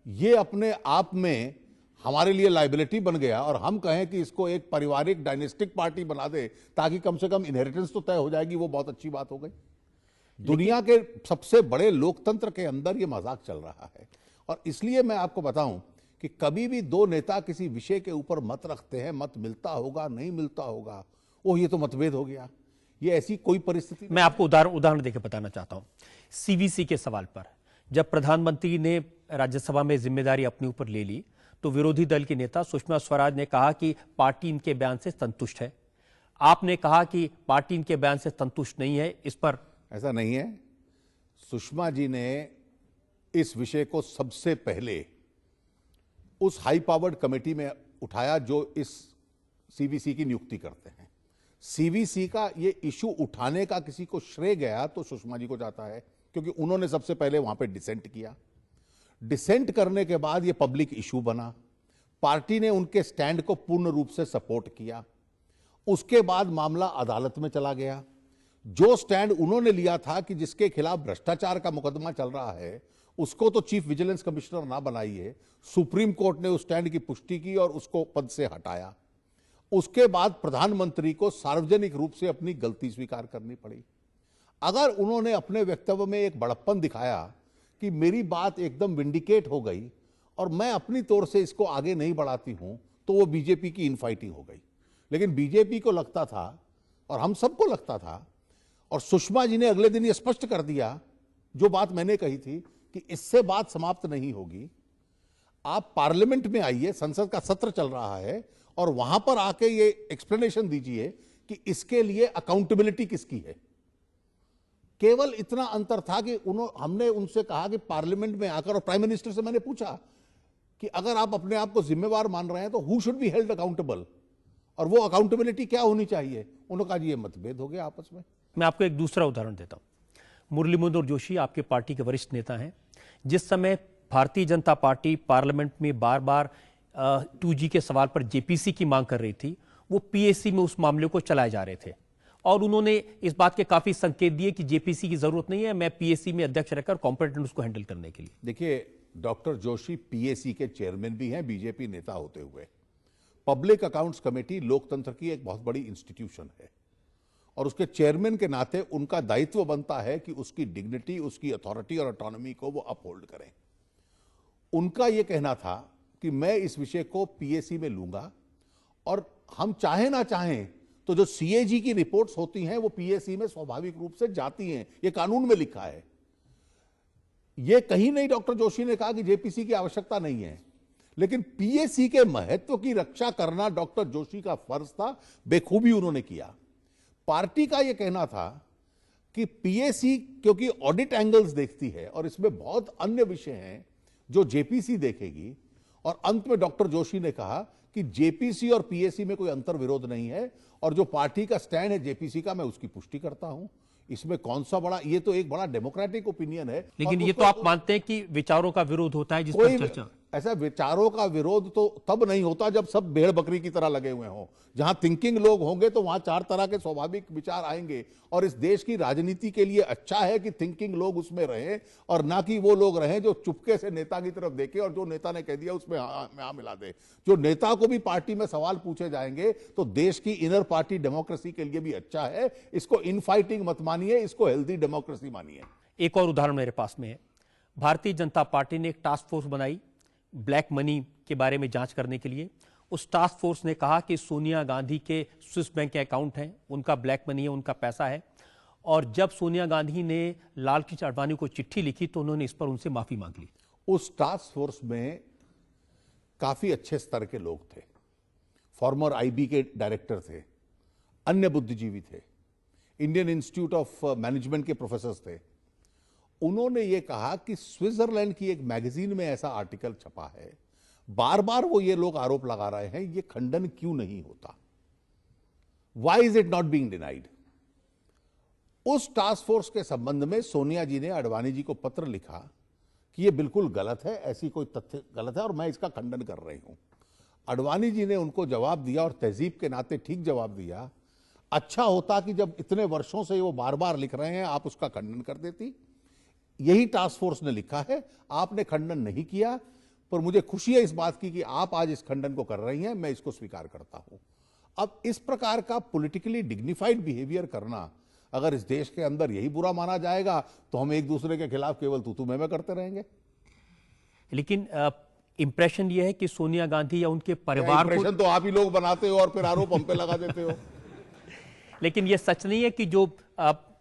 ये अपने आप में हमारे लिए लाइबिलिटी बन गया। और हम कहें कि इसको एक पारिवारिक डायनेस्टिक पार्टी बना दे ताकि कम से कम इनहेरिटेंस तो तय हो जाएगी, वो बहुत अच्छी बात हो गई। दुनिया के सबसे बड़े लोकतंत्र के अंदर ये मजाक चल रहा है। और इसलिए मैं आपको बताऊं कि कभी भी दो नेता किसी विषय के ऊपर मत रखते हैं, मत मिलता होगा, नहीं मिलता होगा, ओह ये तो मतभेद हो गया, ये ऐसी कोई परिस्थिति। मैं आपको उदाहरण देकर बताना चाहता हूं। सीवीसी के सवाल पर जब प्रधानमंत्री ने राज्यसभा में जिम्मेदारी अपने ऊपर ले ली, तो विरोधी दल की नेता सुषमा स्वराज ने कहा कि पार्टी इनके बयान से संतुष्ट है। आपने कहा कि पार्टी इनके बयान से संतुष्ट नहीं है। इस पर ऐसा नहीं है। सुषमा जी ने इस विषय को सबसे पहले उस हाई पावर्ड कमेटी में उठाया जो इस सीवीसी की नियुक्ति करते हैं। सीवीसी का ये इशू उठाने का किसी को श्रेय गया तो सुषमा जी को जाता है, क्योंकि उन्होंने सबसे पहले वहां पे डिसेंट किया। डिसेंट करने के बाद ये पब्लिक इशू बना, पार्टी ने उनके स्टैंड को पूर्ण रूप से सपोर्ट किया। उसके बाद मामला अदालत में चला गया। जो स्टैंड उन्होंने लिया था कि जिसके खिलाफ भ्रष्टाचार का मुकदमा चल रहा है, उसको तो चीफ विजिलेंस कमिश्नर ना बनाइए, सुप्रीम कोर्ट ने उस स्टैंड की पुष्टि की और उसको पद से हटाया। उसके बाद प्रधानमंत्री को सार्वजनिक रूप से अपनी गलती स्वीकार करनी पड़ी। अगर उन्होंने अपने वक्तव्य में एक बड़प्पन दिखाया कि मेरी बात एकदम विंडिकेट हो गई और मैं अपनी तौर से इसको आगे नहीं बढ़ाती हूं, तो वो बीजेपी की इनफाइटिंग हो गई। लेकिन बीजेपी को लगता था और हम सबको लगता था, और सुषमा जी ने अगले दिन ये स्पष्ट कर दिया जो बात मैंने कही थी कि इससे बात समाप्त नहीं होगी, आप पार्लियामेंट में आइए, संसद का सत्र चल रहा है, और वहां पर आके ये एक्सप्लेनेशन दीजिए कि इसके लिए अकाउंटेबिलिटी किसकी है। केवल इतना अंतर था कि हमने उनसे कहा कि पार्लियामेंट में आकर, और प्राइम मिनिस्टर से मैंने पूछा कि अगर आप अपने आप को जिम्मेवार मान रहे हैं तो who should be held accountable, और वो अकाउंटेबिलिटी क्या होनी चाहिए। उन्होंने कहा जी ये मतभेद हो गया आपस में। मैं आपको एक दूसरा उदाहरण देता हूं। मुरली मनोहर जोशी आपके पार्टी के वरिष्ठ नेता हैं। जिस समय भारतीय जनता पार्टी पार्लियामेंट में बार बार 2G के सवाल पर जेपीसी की मांग कर रही थी, वो पीएसी में उस मामले को चलाए जा रहे थे, और उन्होंने इस बात के काफी संकेत दिए कि जेपीसी की जरूरत नहीं है, मैं पीएसी में अध्यक्ष रहकर कॉम्पिटेंट उसको हैंडल करने के लिए। देखिए, डॉक्टर जोशी पीएसी के चेयरमैन भी हैं, बीजेपी नेता होते हुए। पब्लिक अकाउंट्स कमेटी लोकतंत्र की एक बहुत बड़ी इंस्टीट्यूशन है, और उसके चेयरमैन के नाते उनका दायित्व बनता है कि उसकी डिग्निटी, उसकी अथॉरिटी और ऑटोनॉमी को वो अपहोल्ड करें। उनका यह कहना था कि मैं इस विषय को पीएसी में लूंगा, और हम चाहे ना चाहें तो जो सीएजी की रिपोर्ट्स होती हैं वो पीएसी में स्वाभाविक रूप से जाती हैं, ये कानून में लिखा है। ये कहीं नहीं डॉक्टर जोशी ने कहा कि जेपीसी की आवश्यकता नहीं है, लेकिन पीएसी के महत्व की रक्षा करना डॉक्टर जोशी का फर्ज था, बेखूबी उन्होंने किया। पार्टी का यह कहना था कि पीएसी क्योंकि ऑडिट एंगल्स देखती है और इसमें बहुत अन्य विषय हैं जो जेपीसी देखेगी, और अंत में डॉक्टर जोशी ने कहा कि जेपीसी और पीएसी में कोई अंतर विरोध नहीं है, और जो पार्टी का स्टैंड है जेपीसी का, मैं उसकी पुष्टि करता हूं। इसमें कौन सा बड़ा, ये तो एक बड़ा डेमोक्रेटिक ओपिनियन है। लेकिन ये तो आप मानते हैं कि विचारों का विरोध होता है जिस पर चर्चा। ऐसा विचारों का विरोध तो तब नहीं होता जब सब भेड़ बकरी की तरह लगे हुए हों। जहां थिंकिंग लोग होंगे तो वहां चार तरह के स्वाभाविक विचार आएंगे, और इस देश की राजनीति के लिए अच्छा है कि थिंकिंग लोग उसमें रहें, और ना कि वो लोग रहें जो चुपके से नेता की तरफ देखे और जो नेता ने कह दिया उसमें हाँ मिला दे। जो नेता को भी पार्टी में सवाल पूछे जाएंगे तो देश की इनर पार्टी डेमोक्रेसी के लिए भी अच्छा है। इसको इनफाइटिंग मत मानिए, इसको हेल्दी डेमोक्रेसी मानिए। एक और उदाहरण मेरे पास में है। भारतीय जनता पार्टी ने एक टास्क फोर्स बनाई ब्लैक मनी के बारे में जांच करने के लिए। उस टास्क फोर्स ने कहा कि सोनिया गांधी के स्विस बैंक के अकाउंट हैं, उनका ब्लैक मनी है, उनका पैसा है, और जब सोनिया गांधी ने लालकृष्ण आडवाणी को चिट्ठी लिखी तो उन्होंने इस पर उनसे माफी मांग ली। उस टास्क फोर्स में काफी अच्छे स्तर के लोग थे, फॉर्मर आईबी के डायरेक्टर थे, अन्य बुद्धिजीवी थे, इंडियन इंस्टीट्यूट ऑफ मैनेजमेंट के प्रोफेसर थे। उन्होंने ये कहा कि स्विट्जरलैंड की एक मैगजीन में ऐसा आर्टिकल छपा है, बार बार वो ये लोग आरोप लगा रहे हैं, ये खंडन क्यों नहीं होता, why is it not being denied. उस टास्क फोर्स के संबंध में सोनिया जी ने आडवाणी जी को पत्र लिखा कि ये बिल्कुल गलत है, ऐसी कोई तथ्य गलत है और मैं इसका खंडन कर रही हूं। आडवाणी जी ने उनको जवाब दिया, और तहजीब के नाते ठीक जवाब दिया। अच्छा होता कि जब इतने वर्षों से वो बार बार लिख रहे हैं आप उसका खंडन कर देती। यही टास्क फोर्स ने लिखा है, आपने खंडन नहीं किया, पर मुझे खुशी है इस बात की कि आप आज इस खंडन को कर रही हैं, मैं इसको स्वीकार करता हूं। अब इस प्रकार का पॉलिटिकली डिग्निफाइड बिहेवियर करना अगर इस देश के अंदर यही बुरा माना जाएगा तो हम एक दूसरे के खिलाफ केवल तू मैं करते रहेंगे। लेकिन इंप्रेशन यह है कि सोनिया गांधी या उनके परिवार को, तो आप ही लोग बनाते हो और फिर आरोप हम पे लगा देते हो। लेकिन यह सच नहीं है कि जो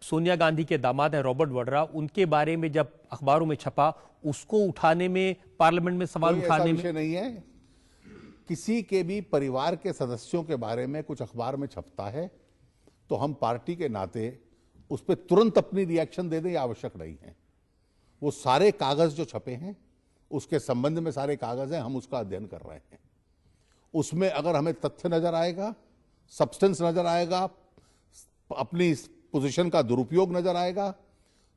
सोनिया गांधी के दामाद हैं रॉबर्ट वड्रा, उनके बारे में जब अखबारों में छपा उसको उठाने में, पार्लियामेंट में सवाल उठाने में नहीं है। किसी के भी परिवार के सदस्यों के बारे में कुछ अखबार में छपता है तो हम पार्टी के नाते उस पर तुरंत अपनी रिएक्शन दे दें, यह आवश्यक नहीं है। वो सारे कागज जो छपे हैं उसके संबंध में सारे कागज हैं, हम उसका अध्ययन कर रहे हैं। उसमें अगर हमें तथ्य नजर आएगा, सब्सटेंस नजर आएगा, अपनी पोजीशन का दुरुपयोग नजर आएगा,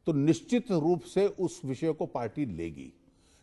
तो निश्चित रूप से उस विषय को पार्टी लेगी।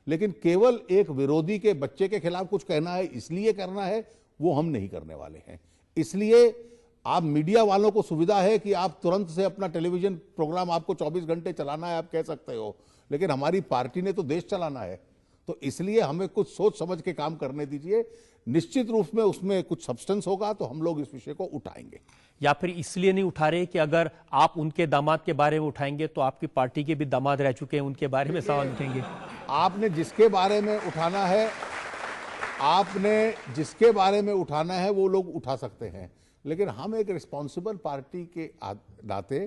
लेकिन केवल एक विरोधी के बच्चे के खिलाफ कुछ कहना है इसलिए करना है, वो हम नहीं करने वाले हैं। इसलिए आप मीडिया वालों को सुविधा है कि आप तुरंत से अपना टेलीविजन प्रोग्राम, आपको 24 घंटे चलाना है, आप कह सकते हो, लेकिन हमारी पार्टी ने तो देश चलाना है, तो इसलिए हमें कुछ सोच समझ के काम करने दीजिए। निश्चित रूप में उसमें कुछ सब्सटेंस होगा तो हम लोग इस विषय को उठाएंगे। या फिर इसलिए नहीं उठा रहे कि अगर आप उनके दामाद के बारे में उठाएंगे तो आपकी पार्टी के भी दामाद रह चुके हैं, उनके बारे में सवाल उठेंगे। आपने जिसके बारे में उठाना है, आपने जिसके बारे में उठाना है वो लोग उठा सकते हैं, लेकिन हम एक रिस्पॉन्सिबल पार्टी के नाते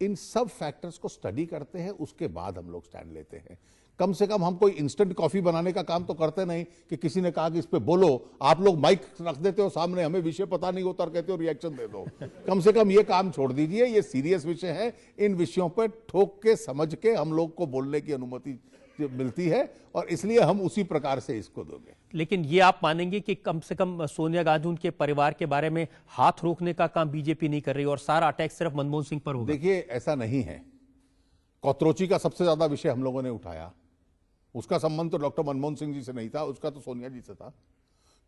इन सब फैक्टर्स को स्टडी करते हैं, उसके बाद हम लोग स्टैंड लेते हैं। कम से कम हम कोई इंस्टेंट कॉफी बनाने का काम तो करते नहीं कि किसी ने कहा कि इस पे बोलो, आप लोग माइक रख देते हो सामने, हमें विषय पता नहीं होता और कहते हो रिएक्शन दे दो। कम से कम ये काम छोड़ दीजिए, ये सीरियस विषय है। इन विषयों पर ठोक के समझ के हम लोग को बोलने की अनुमति मिलती है और इसलिए हम उसी प्रकार से इसको दोगे। लेकिन ये आप मानेंगे कि कम से कम सोनिया गांधी उनके परिवार के बारे में हाथ रोकने का काम बीजेपी नहीं कर रही और सारा अटैक सिर्फ मनमोहन सिंह पर होगा? देखिए, ऐसा नहीं है। कौत्रोची का सबसे ज्यादा विषय हम लोगों ने उठाया, उसका संबंध तो डॉक्टर मनमोहन सिंह जी से नहीं था, उसका तो सोनिया जी से था।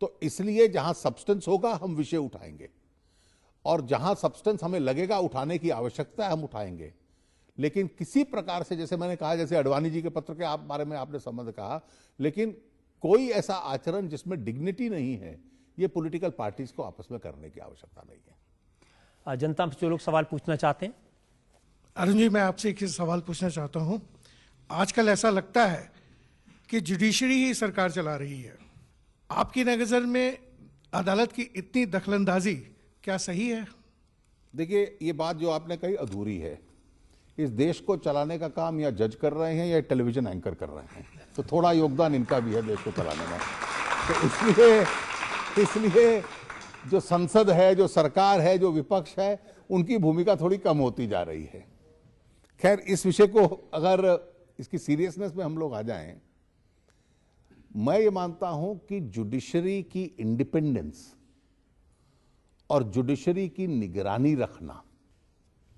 तो इसलिए जहां सब्सटेंस होगा हम विषय उठाएंगे और जहां सब्सटेंस हमें लगेगा उठाने की आवश्यकता है हम उठाएंगे। लेकिन किसी प्रकार से, जैसे मैंने कहा, जैसे अडवाणी जी के पत्र के बारे में आपने संबंध कहा, लेकिन कोई ऐसा आचरण जिसमें डिग्निटी नहीं है, ये पॉलिटिकल पार्टीज को आपस में करने की आवश्यकता नहीं है। जनता से जो लोग सवाल पूछना चाहते हैं। अरुण जी, मैं आपसे एक सवाल पूछना चाहता हूं। आजकल ऐसा लगता है कि जुडिशरी ही सरकार चला रही है। आपकी नजर में अदालत की इतनी दखलंदाजी क्या सही है? देखिए, ये बात जो आपने कही अधूरी है। इस देश को चलाने का काम या जज कर रहे हैं या टेलीविजन एंकर कर रहे हैं, तो थोड़ा योगदान इनका भी है देश को चलाने में। तो इसलिए जो संसद है, जो सरकार है, जो विपक्ष है, उनकी भूमिका थोड़ी कम होती जा रही है। खैर, इस विषय को अगर इसकी सीरियसनेस में हम लोग आ जाएं, मैं ये मानता हूं कि जुडिशरी की इंडिपेंडेंस और जुडिशरी की निगरानी रखना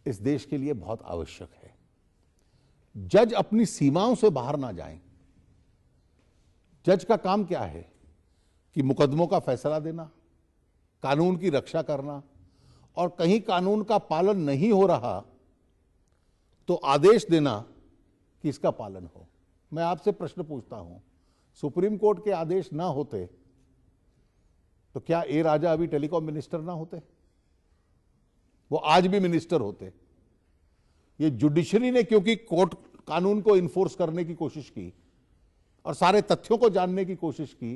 इस देश के लिए बहुत आवश्यक है। जज अपनी सीमाओं से बाहर ना जाएं। जज का काम क्या है कि मुकदमों का फैसला देना, कानून की रक्षा करना, और कहीं कानून का पालन नहीं हो रहा तो आदेश देना कि इसका पालन हो। मैं आपसे प्रश्न पूछता हूं, सुप्रीम कोर्ट के आदेश ना होते तो क्या ए राजा अभी टेलीकॉम मिनिस्टर ना होते? वो आज भी मिनिस्टर होते। ये जुडिशरी ने क्योंकि कोर्ट कानून को इन्फोर्स करने की कोशिश की और सारे तथ्यों को जानने की कोशिश की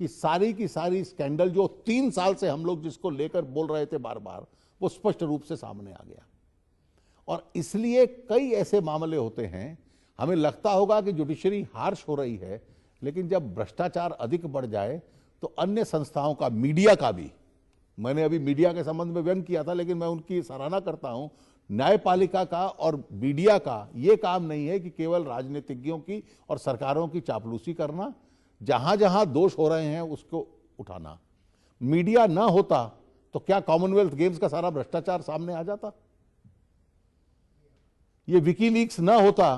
कि सारी की सारी स्कैंडल जो 3 साल से हम लोग जिसको लेकर बोल रहे थे बार बार, वो स्पष्ट रूप से सामने आ गया। और इसलिए कई ऐसे मामले होते हैं, हमें लगता होगा कि जुडिशरी हार्श हो रही है, लेकिन जब भ्रष्टाचार अधिक बढ़ जाए तो अन्य संस्थाओं का, मीडिया का भी, मैंने अभी मीडिया के संबंध में व्यंग किया था, लेकिन मैं उनकी सराहना करता हूं, न्यायपालिका का और मीडिया का ये काम नहीं है कि केवल राजनीतिज्ञों की और सरकारों की चापलूसी करना, जहां जहां दोष हो रहे हैं उसको उठाना। मीडिया ना होता तो क्या कॉमनवेल्थ गेम्स का सारा भ्रष्टाचार सामने आ जाता? ये विकीलीक्स ना होता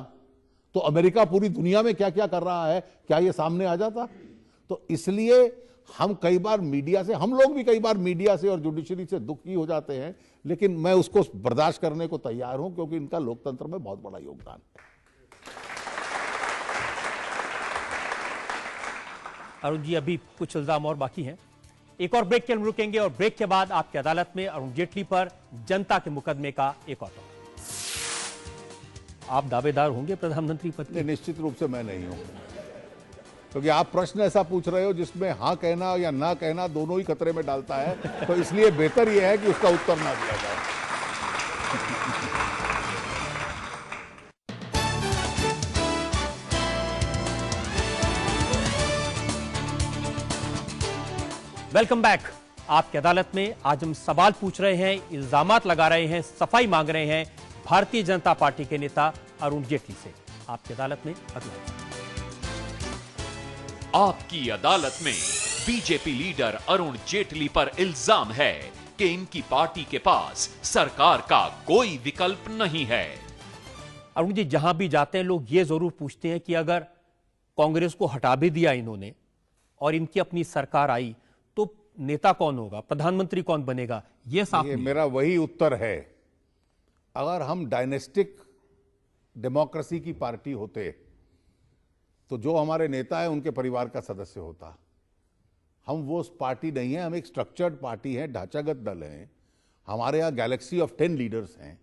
तो अमेरिका पूरी दुनिया में क्या क्या कर रहा है, क्या ये सामने आ जाता? तो इसलिए हम कई बार मीडिया से, हम लोग भी कई बार मीडिया से और जुडिशरी से दुखी हो जाते हैं, लेकिन मैं उसको बर्दाश्त करने को तैयार हूं क्योंकि इनका लोकतंत्र में बहुत बड़ा योगदान है। अरुण जी, अभी कुछ इल्जाम और बाकी हैं। एक और ब्रेक के लिए रुकेंगे और ब्रेक के बाद आपकी अदालत में अरुण जेटली पर जनता के मुकदमे का एक और टॉपिक। आप दावेदार होंगे प्रधानमंत्री पद के? निश्चित रूप से मैं नहीं हूं, क्योंकि आप प्रश्न ऐसा पूछ रहे हो जिसमें हाँ कहना या ना कहना दोनों ही खतरे में डालता है, तो इसलिए बेहतर यह है कि उसका उत्तर ना दिया जाए। Welcome back. आपकी अदालत में आज हम सवाल पूछ रहे हैं, इल्जामात लगा रहे हैं, सफाई मांग रहे हैं भारतीय जनता पार्टी के नेता अरुण जेटली से। आपकी अदालत में अगला। आपकी अदालत में बीजेपी लीडर अरुण जेटली पर इल्जाम है कि इनकी पार्टी के पास सरकार का कोई विकल्प नहीं है। अरुण जी, जहां भी जाते हैं लोग ये जरूर पूछते हैं कि अगर कांग्रेस को हटा भी दिया इन्होंने और इनकी अपनी सरकार आई तो नेता कौन होगा, प्रधानमंत्री कौन बनेगा? ये साफ नहीं। मेरा वही उत्तर है, अगर हम डायनेस्टिक डेमोक्रेसी की पार्टी होते तो जो हमारे नेता है उनके परिवार का सदस्य होता। हम वो पार्टी नहीं है, हम एक स्ट्रक्चर्ड पार्टी है, ढांचागत दल है। हमारे यहाँ गैलेक्सी ऑफ 10 लीडर्स हैं।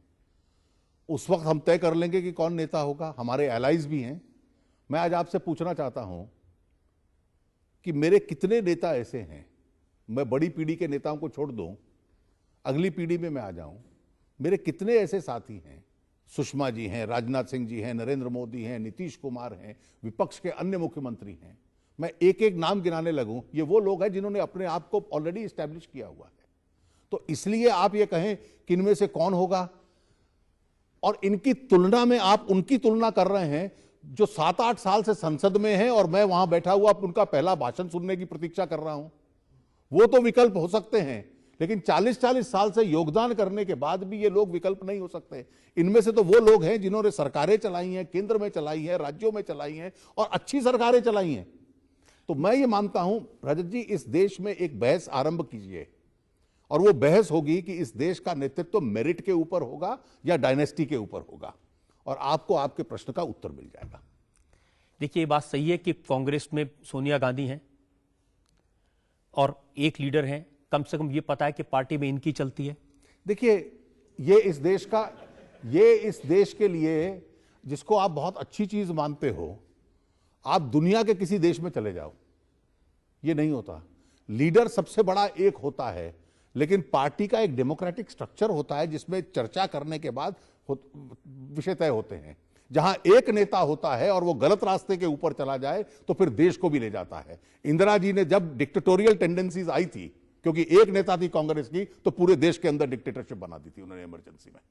उस वक्त हम तय कर लेंगे कि कौन नेता होगा। हमारे एलाइज भी हैं। मैं आज आपसे पूछना चाहता हूं कि मेरे कितने नेता ऐसे हैं, मैं बड़ी पीढ़ी के नेताओं को छोड़ दूं, अगली पीढ़ी में मैं आ जाऊं, मेरे कितने ऐसे साथी हैं सुषमा जी हैं, राजनाथ सिंह जी हैं, नरेंद्र मोदी हैं, नीतीश कुमार हैं, विपक्ष के अन्य मुख्यमंत्री हैं, मैं एक एक नाम गिनाने लगूं, ये वो लोग हैं जिन्होंने अपने आप को ऑलरेडी एस्टैब्लिश किया हुआ है। तो इसलिए आप ये कहें कि इनमें से कौन होगा, और इनकी तुलना में आप उनकी तुलना कर रहे हैं जो 7-8 साल से संसद में हैं और मैं वहां बैठा हुआ उनका पहला भाषण सुनने की प्रतीक्षा कर रहा हूं। वो तो विकल्प हो सकते हैं, लेकिन 40-40 साल से योगदान करने के बाद भी ये लोग विकल्प नहीं हो सकते। इनमें से तो वो लोग हैं जिन्होंने सरकारें चलाई हैं, केंद्र में चलाई हैं, राज्यों में चलाई हैं और अच्छी सरकारें चलाई हैं। तो मैं ये मानता हूं रजत जी, इस देश में एक बहस आरंभ कीजिए, और वो बहस होगी कि इस देश का नेतृत्व मेरिट के ऊपर होगा या डायनेस्टी के ऊपर होगा, और आपको आपके प्रश्न का उत्तर मिल जाएगा। देखिए, ये बात सही है कि कांग्रेस में सोनिया गांधी हैं और एक लीडर हैं, कम से कम ये पता है कि पार्टी में इनकी चलती है। देखिए, ये इस देश के लिए जिसको आप बहुत अच्छी चीज मानते हो, आप दुनिया के किसी देश में चले जाओ, ये नहीं होता। लीडर सबसे बड़ा एक होता है, लेकिन पार्टी का एक डेमोक्रेटिक स्ट्रक्चर होता है जिसमें चर्चा करने के बाद विषय तय होते हैं। जहां एक नेता होता है और वो गलत रास्ते के ऊपर चला जाए तो फिर देश को भी ले जाता है। इंदिरा जी ने जब डिक्टेटोरियल टेंडेंसीज आई थी, क्योंकि एक नेता थी कांग्रेस की, तो पूरे देश के अंदर डिक्टेटरशिप बना दी थी उन्होंने इमरजेंसी में।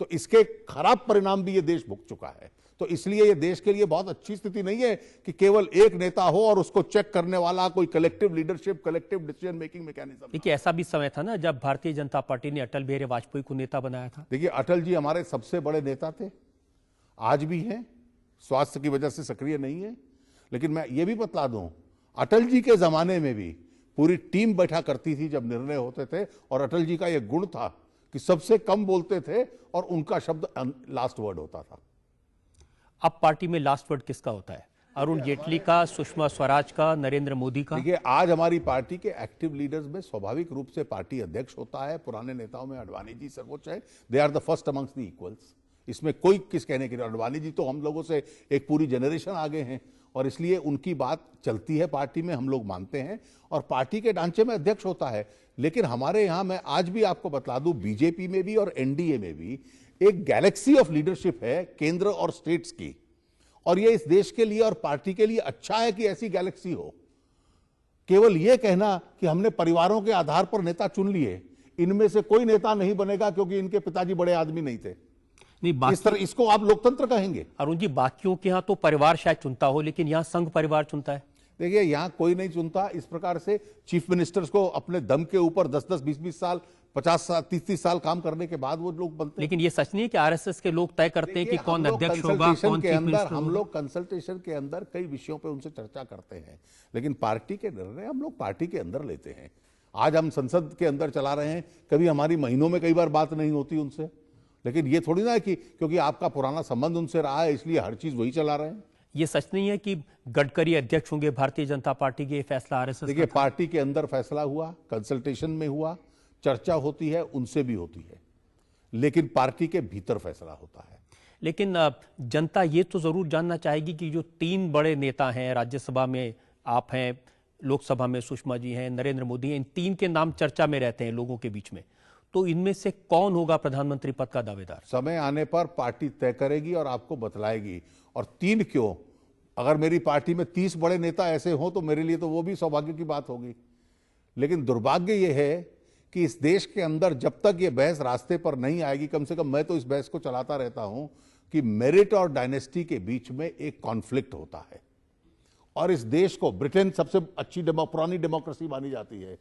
तो इसके खराब परिणाम भी ये देश भुगत चुका है। तो इसलिए ये देश के लिए बहुत अच्छी स्थिति नहीं है कि केवल एक नेता हो और उसको चेक करने वाला कोई collective leadership, collective decision making mechanism. देखिए, ऐसा भी समय था ना जब भारतीय जनता पार्टी ने अटल बिहारी वाजपेयी को नेता बनाया था। देखिए, अटल जी हमारे सबसे बड़े नेता थे, आज भी हैं, स्वास्थ्य की वजह से सक्रिय नहीं है। लेकिन मैं ये भी बतला दूं, अटल जी के जमाने में भी पूरी टीम बैठा करती थी जब निर्णय होते थे, और अटल जी का यह गुण था कि सबसे कम बोलते थे और उनका शब्द लास्ट वर्ड होता था। अब पार्टी में लास्ट वर्ड किसका होता है? अरुण जेटली का, सुषमा स्वराज का, नरेंद्र मोदी का? देखिए, आज हमारी पार्टी के एक्टिव लीडर्स में स्वाभाविक रूप से पार्टी अध्यक्ष होता है। पुराने नेताओं में अडवाणी जी सर्वोच्च है, they are the first amongst the equals. इसमें कोई किस कहने के लिए, अडवाणी जी तो हम लोगों से एक पूरी जनरेशन आगे हैं, और इसलिए उनकी बात चलती है पार्टी में, हम लोग मानते हैं, और पार्टी के ढांचे में अध्यक्ष होता है। लेकिन हमारे यहां, मैं आज भी आपको बतला दूं, बीजेपी में भी और एनडीए में भी एक गैलेक्सी ऑफ लीडरशिप है केंद्र और स्टेट्स की, और ये इस देश के लिए और पार्टी के लिए अच्छा है कि ऐसी गैलेक्सी हो। केवल यह कहना कि हमने परिवारों के आधार पर नेता चुन लिए, इनमें से कोई नेता नहीं बनेगा क्योंकि इनके पिताजी बड़े आदमी नहीं थे, नहीं, इस तरह इसको आप लोकतंत्र कहेंगे? अरुण जी, बाकियों के यहाँ तो परिवार शायद चुनता हो, लेकिन यहाँ संघ परिवार चुनता है। देखिए, यहां कोई नहीं चुनता। इस प्रकार से चीफ मिनिस्टर्स को अपने दम के ऊपर 10-10, 20-20 साल, 50 साल, 30-30 साल काम करने के बाद वो लोग बनते हैं। लेकिन ये सच नहीं है कि आरएसएस के लोग तय करते हैं कि कौन अध्यक्ष होगा, कौन चीफ मिनिस्टर। हम लोग कंसल्टेशन के अंदर कई विषयों पे उनसे चर्चा करते हैं, लेकिन पार्टी के निर्णय हम लोग पार्टी के अंदर लेते हैं। आज हम संसद के अंदर चला रहे हैं, कभी हमारी महीनों में कई बार बात नहीं होती उनसे, लेकिन ये थोड़ी ना है कि क्योंकि आपका पुराना संबंध उनसे रहा है इसलिए हर चीज वही चला रहे हैं। ये सच नहीं है कि गडकरी अध्यक्ष होंगे भारतीय जनता पार्टी के, फैसला आरएसएस? देखिए, पार्टी के अंदर फैसला हुआ, कंसल्टेशन में हुआ, चर्चा होती है, उनसे भी होती है, लेकिन पार्टी के भीतर फैसला होता है। लेकिन जनता ये तो जरूर जानना चाहेगी कि जो 3 बड़े नेता हैं, राज्यसभा में आप हैं, लोकसभा में सुषमा जी हैं, नरेंद्र मोदी हैं, इन 3 के नाम चर्चा में रहते हैं लोगों के बीच में, तो इनमें से कौन होगा प्रधानमंत्री पद का दावेदार? समय आने पर पार्टी तय करेगी और आपको बतलाएगी। और 3 क्यों, अगर मेरी पार्टी में 30 बड़े नेता ऐसे हों तो मेरे लिए तो वो भी सौभाग्य की बात होगी। लेकिन दुर्भाग्य ये है कि इस देश के अंदर जब तक ये बहस रास्ते पर नहीं आएगी, कम से कम मैं तो इस बहस को चलाता रहता हूं कि मेरिट और डायनेस्टी के बीच में एक कॉन्फ्लिक्ट होता है। और इस देश को, ब्रिटेन सबसे अच्छी पुरानी डेमोक्रेसी मानी जाती है,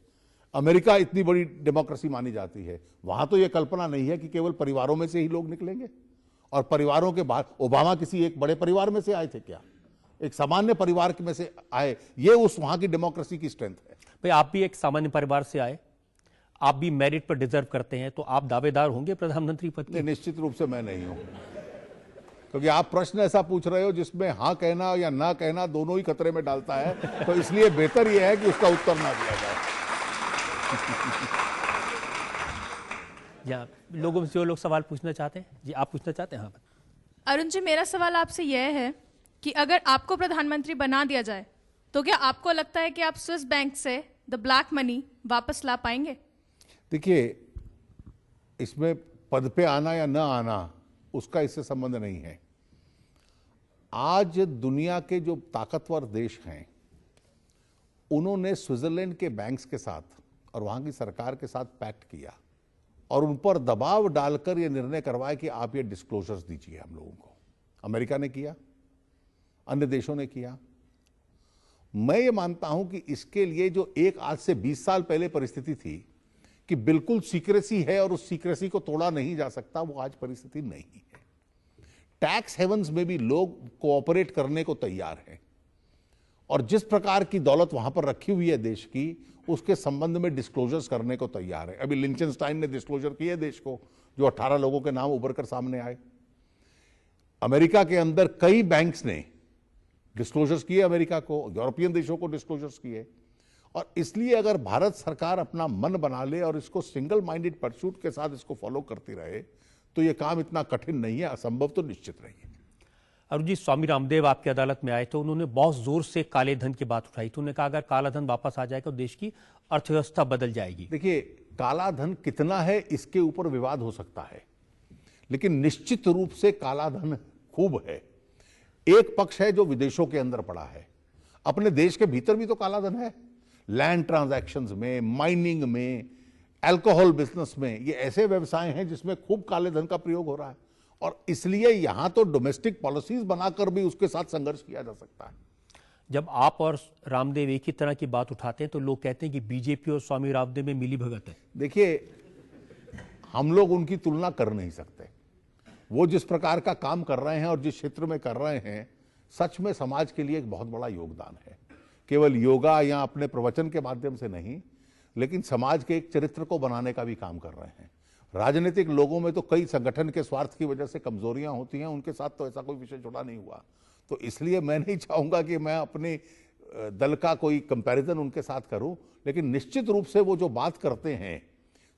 अमेरिका इतनी बड़ी डेमोक्रेसी मानी जाती है, वहां तो यह कल्पना नहीं है कि केवल परिवारों में से ही लोग निकलेंगे। और परिवारों के बाद ओबामा किसी एक बड़े परिवार में से आए थे क्या? एक सामान्य परिवार में से आए, ये उस वहां की डेमोक्रेसी की स्ट्रेंथ है। भाई, आप भी एक सामान्य परिवार से आए, आप भी मेरिट पर डिजर्व करते हैं, तो आप दावेदार होंगे प्रधानमंत्री पद के? निश्चित रूप से मैं नहीं हूं, क्योंकि आप प्रश्न ऐसा पूछ रहे हो जिसमें हाँ कहना या ना कहना दोनों ही खतरे में डालता है, तो इसलिए बेहतर यह है कि उसका उत्तर ना दिया जाए। या लोगों से जो लोग सवाल पूछना चाहते हैं, जी आप पूछना चाहते हैं? हाँ अरुण जी, मेरा सवाल आपसे यह है कि अगर आपको प्रधानमंत्री बना दिया जाए तो क्या आपको लगता है कि आप स्विस बैंक से द ब्लैक मनी वापस ला पाएंगे? देखिए, इसमें पद पे आना या ना आना उसका इससे संबंध नहीं है। आज दुनिया के जो ताकतवर देश हैं उन्होंने स्विट्जरलैंड के बैंक्स के साथ और वहां की सरकार के साथ पैक्ट किया और उन पर दबाव डालकर यह निर्णय करवाया कि आप ये डिस्क्लोजर्स दीजिए हम लोगों को। अमेरिका ने किया, अन्य देशों ने किया। मैं ये मानता हूं कि इसके लिए जो एक आज से 20 साल पहले परिस्थिति थी कि बिल्कुल सीक्रेसी है और उस सीक्रेसी को तोड़ा नहीं जा सकता, वो आज परिस्थिति नहीं है। टैक्स हेवंस में भी लोग कोऑपरेट करने को तैयार हैं और जिस प्रकार की दौलत वहां पर रखी हुई है देश की, उसके संबंध में डिस्क्लोजर्स करने को तैयार है। अभी लिंचनस्टाइन ने डिस्क्लोजर किए देश को, जो 18 लोगों के नाम उभर कर सामने आए। अमेरिका के अंदर कई बैंक्स ने डिस्क्लोजर्स किए, अमेरिका को, यूरोपियन देशों को डिस्क्लोजर्स किए। और इसलिए अगर भारत सरकार अपना मन बना ले और इसको सिंगल माइंडेड परस्यूट के साथ इसको फॉलो करती रहे तो यह काम इतना कठिन नहीं है, असंभव तो निश्चित नहीं है। अरुण जी, स्वामी रामदेव आपकी अदालत में आए तो उन्होंने बहुत जोर से काले धन की बात उठाई। तो उन्होंने कहा अगर काला धन वापस आ जाएगा तो देश की अर्थव्यवस्था बदल जाएगी। देखिए, काला धन कितना है इसके ऊपर विवाद हो सकता है, लेकिन निश्चित रूप से काला धन खूब है। एक पक्ष है जो विदेशों के अंदर पड़ा है, अपने देश के भीतर भी तो काला धन है। लैंड ट्रांजैक्शंस में, माइनिंग में, अल्कोहल बिजनेस में, ये ऐसे व्यवसाय हैं जिसमें खूब काले धन का प्रयोग हो रहा है और इसलिए यहां तो डोमेस्टिक पॉलिसीज बनाकर भी उसके साथ संघर्ष किया जा सकता है। जब आप और रामदेव एक ही तरह की बात उठाते हैं तो लोग कहते हैं कि बीजेपी और स्वामी रामदेव में मिली भगत है। देखिए, हम लोग उनकी तुलना कर नहीं सकते। वो जिस प्रकार का काम कर रहे हैं और जिस क्षेत्र में कर रहे हैं, सच में समाज के लिए एक बहुत बड़ा योगदान है। केवल योगा या अपने प्रवचन के माध्यम से नहीं, लेकिन समाज के एक चरित्र को बनाने का भी काम कर रहे हैं। राजनीतिक लोगों में तो कई संगठन के स्वार्थ की वजह से कमजोरियां होती हैं, उनके साथ तो ऐसा कोई विषय जुड़ा नहीं हुआ। तो इसलिए मैं नहीं चाहूंगा कि मैं अपने दल का कोई कंपैरिजन उनके साथ करूं, लेकिन निश्चित रूप से वो जो बात करते हैं,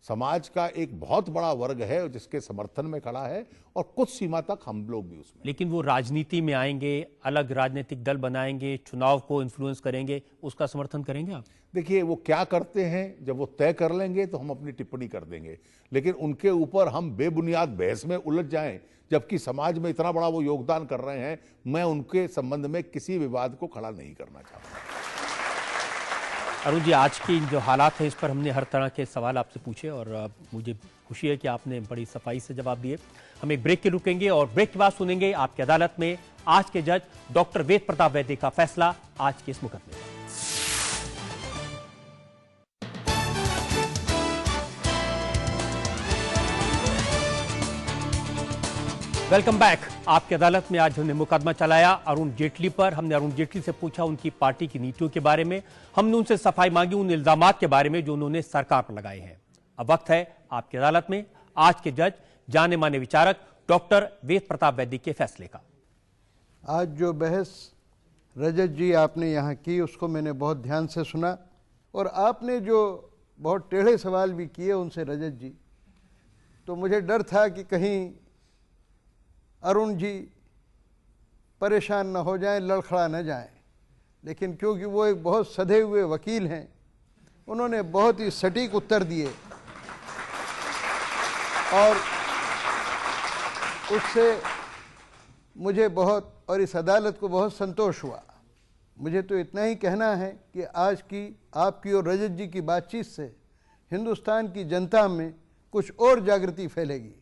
समाज का एक बहुत बड़ा वर्ग है जिसके समर्थन में खड़ा है और कुछ सीमा तक हम लोग भी उसमें। लेकिन वो राजनीति में आएंगे, अलग राजनीतिक दल बनाएंगे, चुनाव को इन्फ्लुएंस करेंगे, उसका समर्थन करेंगे आप? देखिए, वो क्या करते हैं जब वो तय कर लेंगे तो हम अपनी टिप्पणी कर देंगे, लेकिन उनके ऊपर हम बेबुनियाद बहस में उलझ जाएं जबकि समाज में इतना बड़ा वो योगदान कर रहे हैं, मैं उनके संबंध में किसी विवाद को खड़ा नहीं करना चाहता। अरुण जी, आज की जो हालात है इस पर हमने हर तरह के सवाल आपसे पूछे और मुझे खुशी है कि आपने बड़ी सफाई से जवाब दिए। हम एक ब्रेक के रुकेंगे और ब्रेक के बाद सुनेंगे आपकी अदालत में आज के जज डॉक्टर वेद प्रताप वैद्य का फैसला आज के इस मुकदमे में। Welcome back. आपकी अदालत में आज हमने मुकदमा चलाया अरुण जेटली पर। हमने अरुण जेटली से पूछा उनकी पार्टी की नीतियों के बारे में, हमने उनसे सफाई मांगी उन इल्जामात के बारे में जो उन्होंने सरकार पर लगाए हैं। अब वक्त है आपकी अदालत में आज के जज जाने माने विचारक डॉक्टर वेद प्रताप वैद्य के फैसले का। आज जो बहस रजत जी आपने यहाँ की उसको मैंने बहुत ध्यान से सुना और आपने जो बहुत टेढ़े सवाल भी किए उनसे रजत जी, तो मुझे डर था कि कहीं अरुण जी परेशान न हो जाएं, लड़खड़ा न जाएं, लेकिन क्योंकि वो एक बहुत सधे हुए वकील हैं, उन्होंने बहुत ही सटीक उत्तर दिए और उससे मुझे बहुत और इस अदालत को बहुत संतोष हुआ। मुझे तो इतना ही कहना है कि आज की आपकी और रजत जी की बातचीत से हिंदुस्तान की जनता में कुछ और जागृति फैलेगी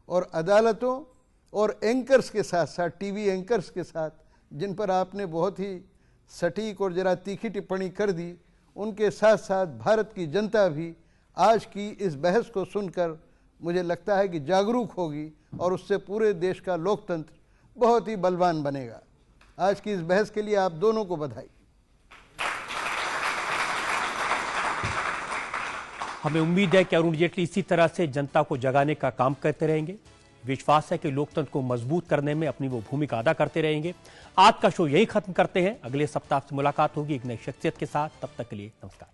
और अदालतों और एंकर्स के साथ साथ टीवी एंकर्स के साथ जिन पर आपने बहुत ही सटीक और जरा तीखी टिप्पणी कर दी, उनके साथ साथ भारत की जनता भी आज की इस बहस को सुनकर मुझे लगता है कि जागरूक होगी और उससे पूरे देश का लोकतंत्र बहुत ही बलवान बनेगा। आज की इस बहस के लिए आप दोनों को बधाई। हमें उम्मीद है कि अरुण जेटली इसी तरह से जनता को जगाने का काम करते रहेंगे। विश्वास है कि लोकतंत्र को मजबूत करने में अपनी वो भूमिका अदा करते रहेंगे। आज का शो यही खत्म करते हैं। अगले सप्ताह से मुलाकात होगी एक नई शख्सियत के साथ। तब तक के लिए नमस्कार।